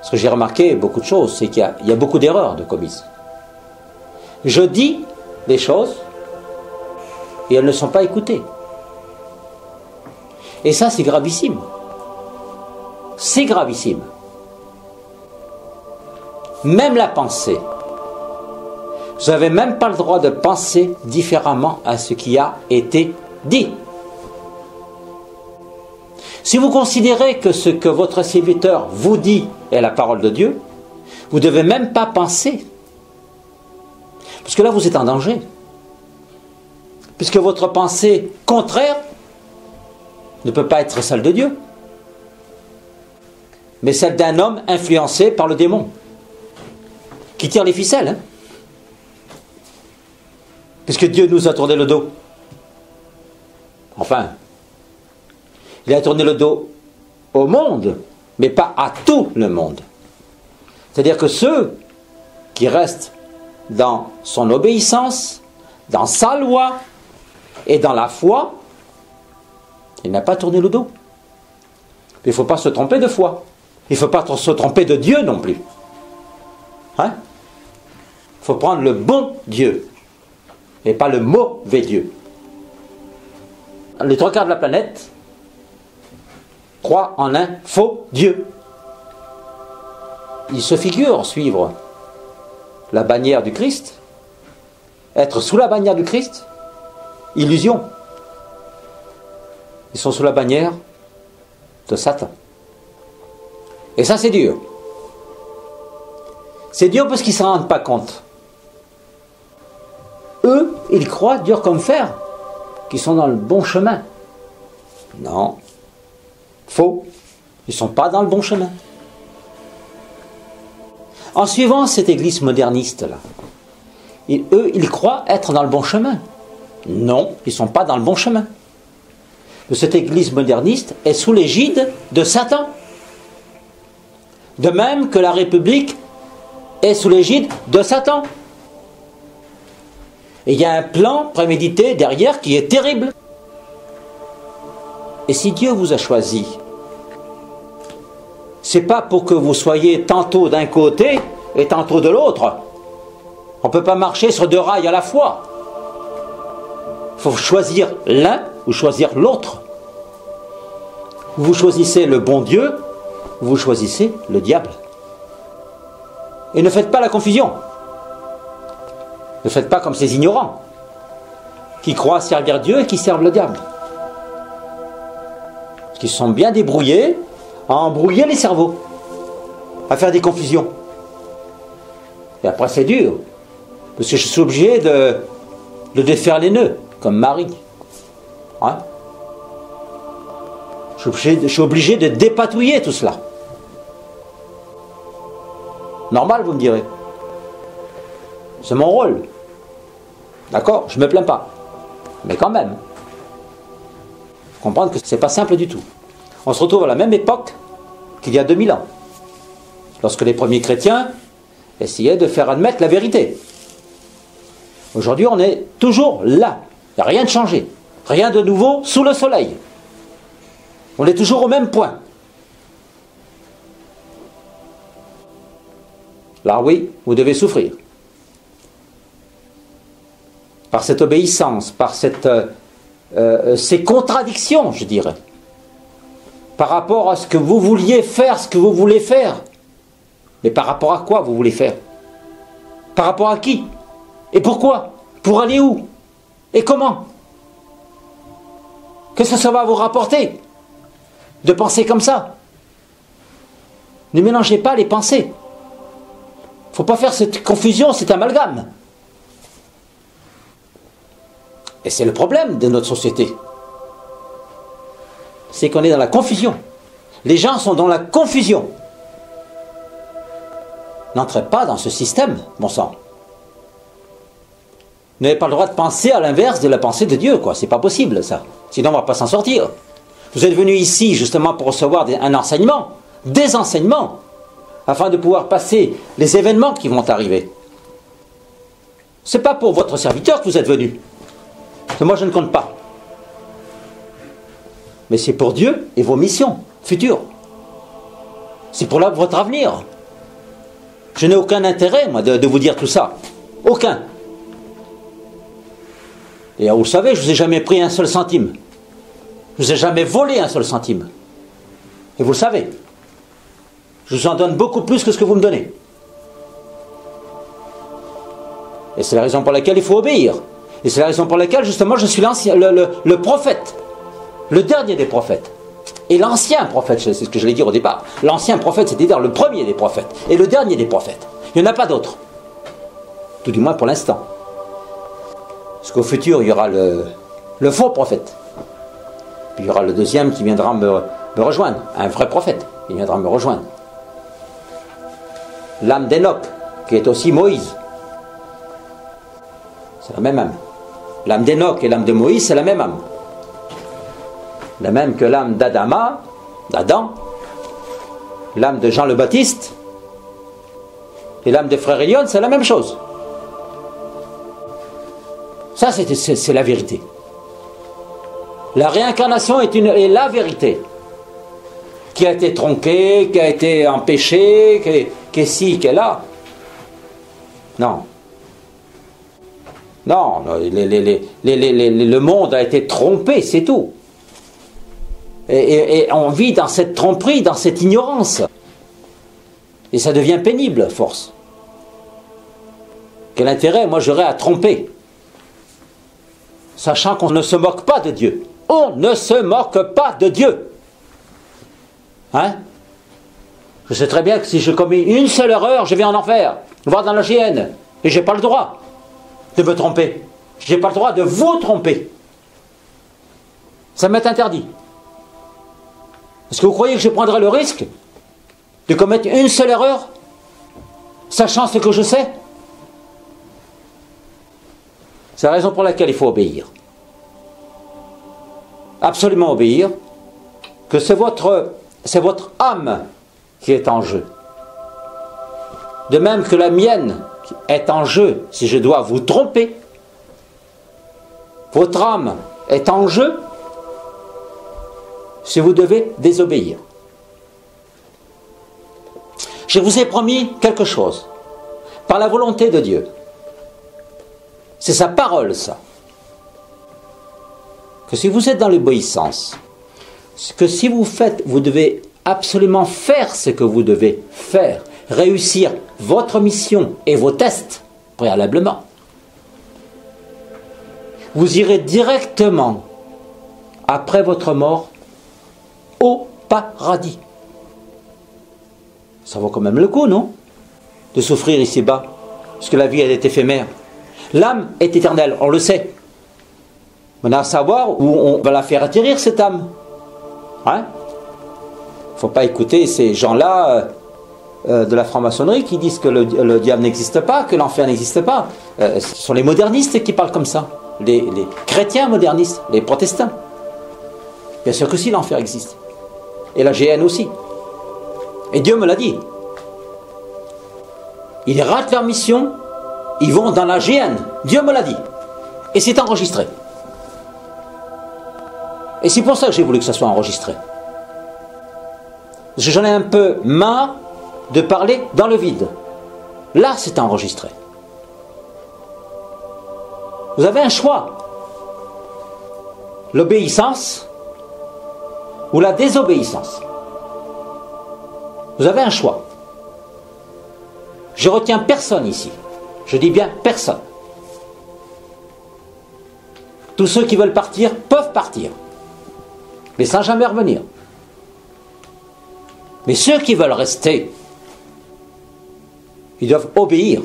A: Ce que j'ai remarqué, beaucoup de choses, c'est qu'il y a beaucoup d'erreurs de commises. Je dis des choses et elles ne sont pas écoutées. Et ça, c'est gravissime. C'est gravissime. Même la pensée. Vous n'avez même pas le droit de penser différemment à ce qui a été dit. Si vous considérez que ce que votre serviteur vous dit est la parole de Dieu, vous ne devez même pas penser. Parce que là, vous êtes en danger. Puisque votre pensée contraire ne peut pas être celle de Dieu, mais celle d'un homme influencé par le démon, qui tire les ficelles. Hein. Puisque Dieu nous a tourné le dos. Enfin, il a tourné le dos au monde, mais pas à tout le monde. C'est-à-dire que ceux qui restent dans son obéissance, dans sa loi et dans la foi, il n'a pas tourné le dos. Mais il ne faut pas se tromper de foi. Il ne faut pas se tromper de Dieu non plus. Hein? Il faut prendre le bon Dieu et pas le mauvais Dieu. Les 3/4 de la planète croient en un faux Dieu. Ils se figurent suivre la bannière du Christ, être sous la bannière du Christ, illusion. Ils sont sous la bannière de Satan. Et ça, c'est dur. C'est dur parce qu'ils ne s'en rendent pas compte. Eux, ils croient dur comme fer, qu'ils sont dans le bon chemin. Non. Faux. Ils ne sont pas dans le bon chemin. En suivant cette église moderniste-là, eux, ils croient être dans le bon chemin. Non, ils ne sont pas dans le bon chemin. Cette église moderniste est sous l'égide de Satan. De même que la République est sous l'égide de Satan. Et il y a un plan prémédité derrière qui est terrible. Et si Dieu vous a choisi, c'est pas pour que vous soyez tantôt d'un côté et tantôt de l'autre. On ne peut pas marcher sur deux rails à la fois. Il faut choisir l'un ou choisir l'autre. Vous choisissez le bon Dieu, vous choisissez le diable. Et ne faites pas la confusion. Ne faites pas comme ces ignorants qui croient servir Dieu et qui servent le diable. Parce qu'ils se sont bien débrouillés à embrouiller les cerveaux, à faire des confusions. Et après c'est dur, parce que je suis obligé de défaire les nœuds, comme Marie. Hein? Je suis obligé de dépatouiller tout cela. Normal, vous me direz. C'est mon rôle. D'accord? Je ne me plains pas. Mais quand même. Comprendre que ce n'est pas simple du tout. On se retrouve à la même époque qu'il y a 2000 ans. Lorsque les premiers chrétiens essayaient de faire admettre la vérité. Aujourd'hui, on est toujours là. Il n'y a rien de changé. Rien de nouveau sous le soleil. On est toujours au même point. Là, oui, vous devez souffrir. Par cette obéissance, par ces contradictions, je dirais. Par rapport à ce que vous vouliez faire, ce que vous voulez faire. Mais par rapport à quoi vous voulez faire? Par rapport à qui? Et pourquoi? Pour aller où? Et comment? Qu'est-ce que ça va vous rapporter de penser comme ça? Ne mélangez pas les pensées. Il ne faut pas faire cette confusion, cet amalgame. Et c'est le problème de notre société. C'est qu'on est dans la confusion. Les gens sont dans la confusion. N'entrez pas dans ce système, bon sang. Vous n'avez pas le droit de penser à l'inverse de la pensée de Dieu, quoi. C'est pas possible, ça. Sinon, on ne va pas s'en sortir. Vous êtes venu ici, justement, pour recevoir un enseignement, des enseignements, afin de pouvoir passer les événements qui vont arriver. Ce n'est pas pour votre serviteur que vous êtes venu. Moi, je ne compte pas. Mais c'est pour Dieu et vos missions futures. C'est pour votre avenir. Je n'ai aucun intérêt, moi, de vous dire tout ça. Aucun. Et vous le savez, je ne vous ai jamais pris un seul centime. Je ne vous ai jamais volé un seul centime. Et vous le savez. Je vous en donne beaucoup plus que ce que vous me donnez. Et c'est la raison pour laquelle il faut obéir. Et c'est la raison pour laquelle, justement, je suis le prophète. Le dernier des prophètes. Et l'ancien prophète, c'est ce que je l'ai dit au départ. L'ancien prophète, c'est-à-dire le premier des prophètes. Et le dernier des prophètes. Il n'y en a pas d'autre. Tout du moins pour l'instant. Parce qu'au futur, il y aura le faux prophète. Puis il y aura le deuxième qui viendra me rejoindre. Un vrai prophète. Il viendra me rejoindre. L'âme d'Enoch, qui est aussi Moïse. C'est la même âme. L'âme d'Enoch et l'âme de Moïse, c'est la même âme. La même que l'âme d'Adam, l'âme de Jean le Baptiste, et l'âme de Frère Elion, c'est la même chose. Ça, c'est la vérité. La réincarnation est la vérité. Qui a été tronquée, qui a été empêchée, qui est ci, qui est là. Non. Non, le monde a été trompé, c'est tout. Et on vit dans cette tromperie, dans cette ignorance. Et ça devient pénible, à force. Quel intérêt, moi, j'aurais à tromper? Sachant qu'on ne se moque pas de Dieu. On ne se moque pas de Dieu. Hein? Je sais très bien que si je commets une seule erreur, je vais en enfer, voire dans la géhenne. Et je n'ai pas le droit de me tromper. Je n'ai pas le droit de vous tromper. Ça m'est interdit. Est-ce que vous croyez que je prendrai le risque de commettre une seule erreur, sachant ce que je sais? C'est la raison pour laquelle il faut obéir. Absolument obéir, que c'est votre âme qui est en jeu. De même que la mienne est en jeu, si je dois vous tromper, votre âme est en jeu, si vous devez désobéir. Je vous ai promis quelque chose, par la volonté de Dieu. C'est sa parole, ça. Que si vous êtes dans l'obéissance, que si vous faites, vous devez absolument faire ce que vous devez faire, réussir votre mission et vos tests préalablement. Vous irez directement, après votre mort, au paradis. Ça vaut quand même le coup, non? De souffrir ici-bas, parce que la vie, elle est éphémère. L'âme est éternelle, on le sait. On a à savoir où on va la faire atterrir, cette âme. Hein? Il ne faut pas écouter ces gens-là de la franc-maçonnerie qui disent que le diable n'existe pas, que l'enfer n'existe pas. Ce sont les modernistes qui parlent comme ça. Les chrétiens modernistes, les protestants. Bien sûr que si, l'enfer existe. Et la GN aussi. Et Dieu me l'a dit. Ils ratent leur mission, ils vont dans la GN. Dieu me l'a dit. Et c'est enregistré. Et c'est pour ça que j'ai voulu que ça soit enregistré. Parce que j'en ai un peu marre de parler dans le vide. Là, c'est enregistré. Vous avez un choix. L'obéissance ou la désobéissance. Vous avez un choix. Je retiens personne ici. Je dis bien personne. Tous ceux qui veulent partir peuvent partir, mais sans jamais revenir. Mais ceux qui veulent rester, ils doivent obéir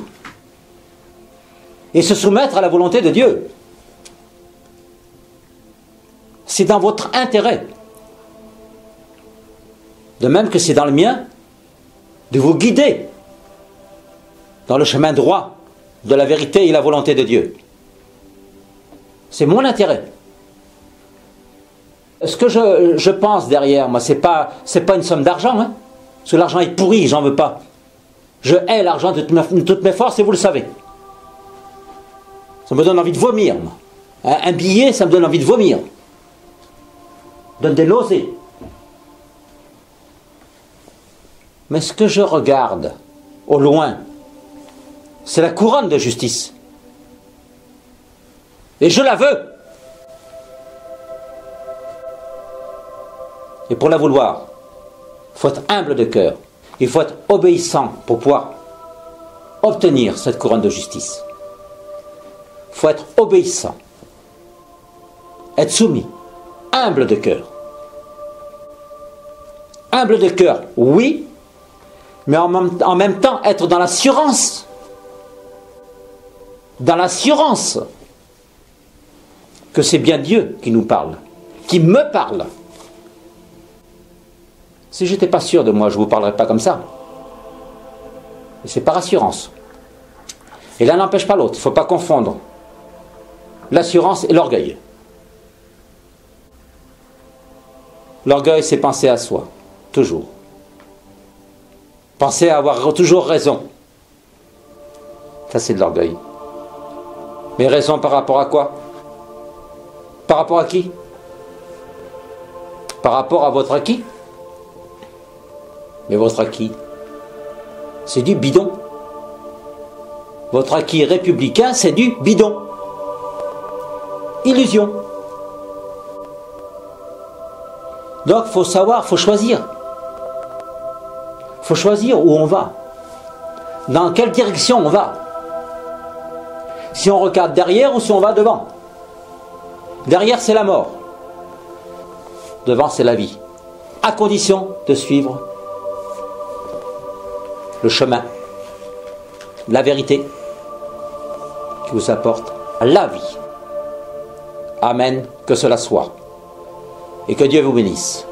A: et se soumettre à la volonté de Dieu. C'est dans votre intérêt, de même que c'est dans le mien, de vous guider dans le chemin droit de la vérité et la volonté de Dieu. C'est mon intérêt. Ce que je pense derrière, moi, c'est pas une somme d'argent, hein, parce que l'argent est pourri, j'en veux pas. Je hais l'argent de toutes mes forces, et vous le savez. Ça me donne envie de vomir, moi. Un billet, ça me donne envie de vomir. Ça donne des nausées. Mais ce que je regarde, au loin, c'est la couronne de justice. Et je la veux. Et pour la vouloir, il faut être humble de cœur. Il faut être obéissant pour pouvoir obtenir cette couronne de justice. Il faut être obéissant. Être soumis. Humble de cœur. Humble de cœur, oui, mais en même temps être dans l'assurance. Dans l'assurance que c'est bien Dieu qui nous parle, qui me parle. Si je n'étais pas sûr de moi, je ne vous parlerais pas comme ça. Et c'est par assurance. Et l'un n'empêche pas l'autre, il ne faut pas confondre l'assurance et l'orgueil. L'orgueil, c'est penser à soi, toujours. Penser à avoir toujours raison. Ça, c'est de l'orgueil. Mais raison par rapport à quoi? Par rapport à qui? Par rapport à votre acquis? Mais votre acquis, c'est du bidon. Votre acquis républicain, c'est du bidon. Illusion. Donc, il faut savoir, il faut choisir. Il faut choisir où on va. Dans quelle direction on va. Si on regarde derrière ou si on va devant. Derrière, c'est la mort. Devant, c'est la vie. À condition de suivre le chemin, la vérité qui vous apporte la vie. Amen, que cela soit. Et que Dieu vous bénisse.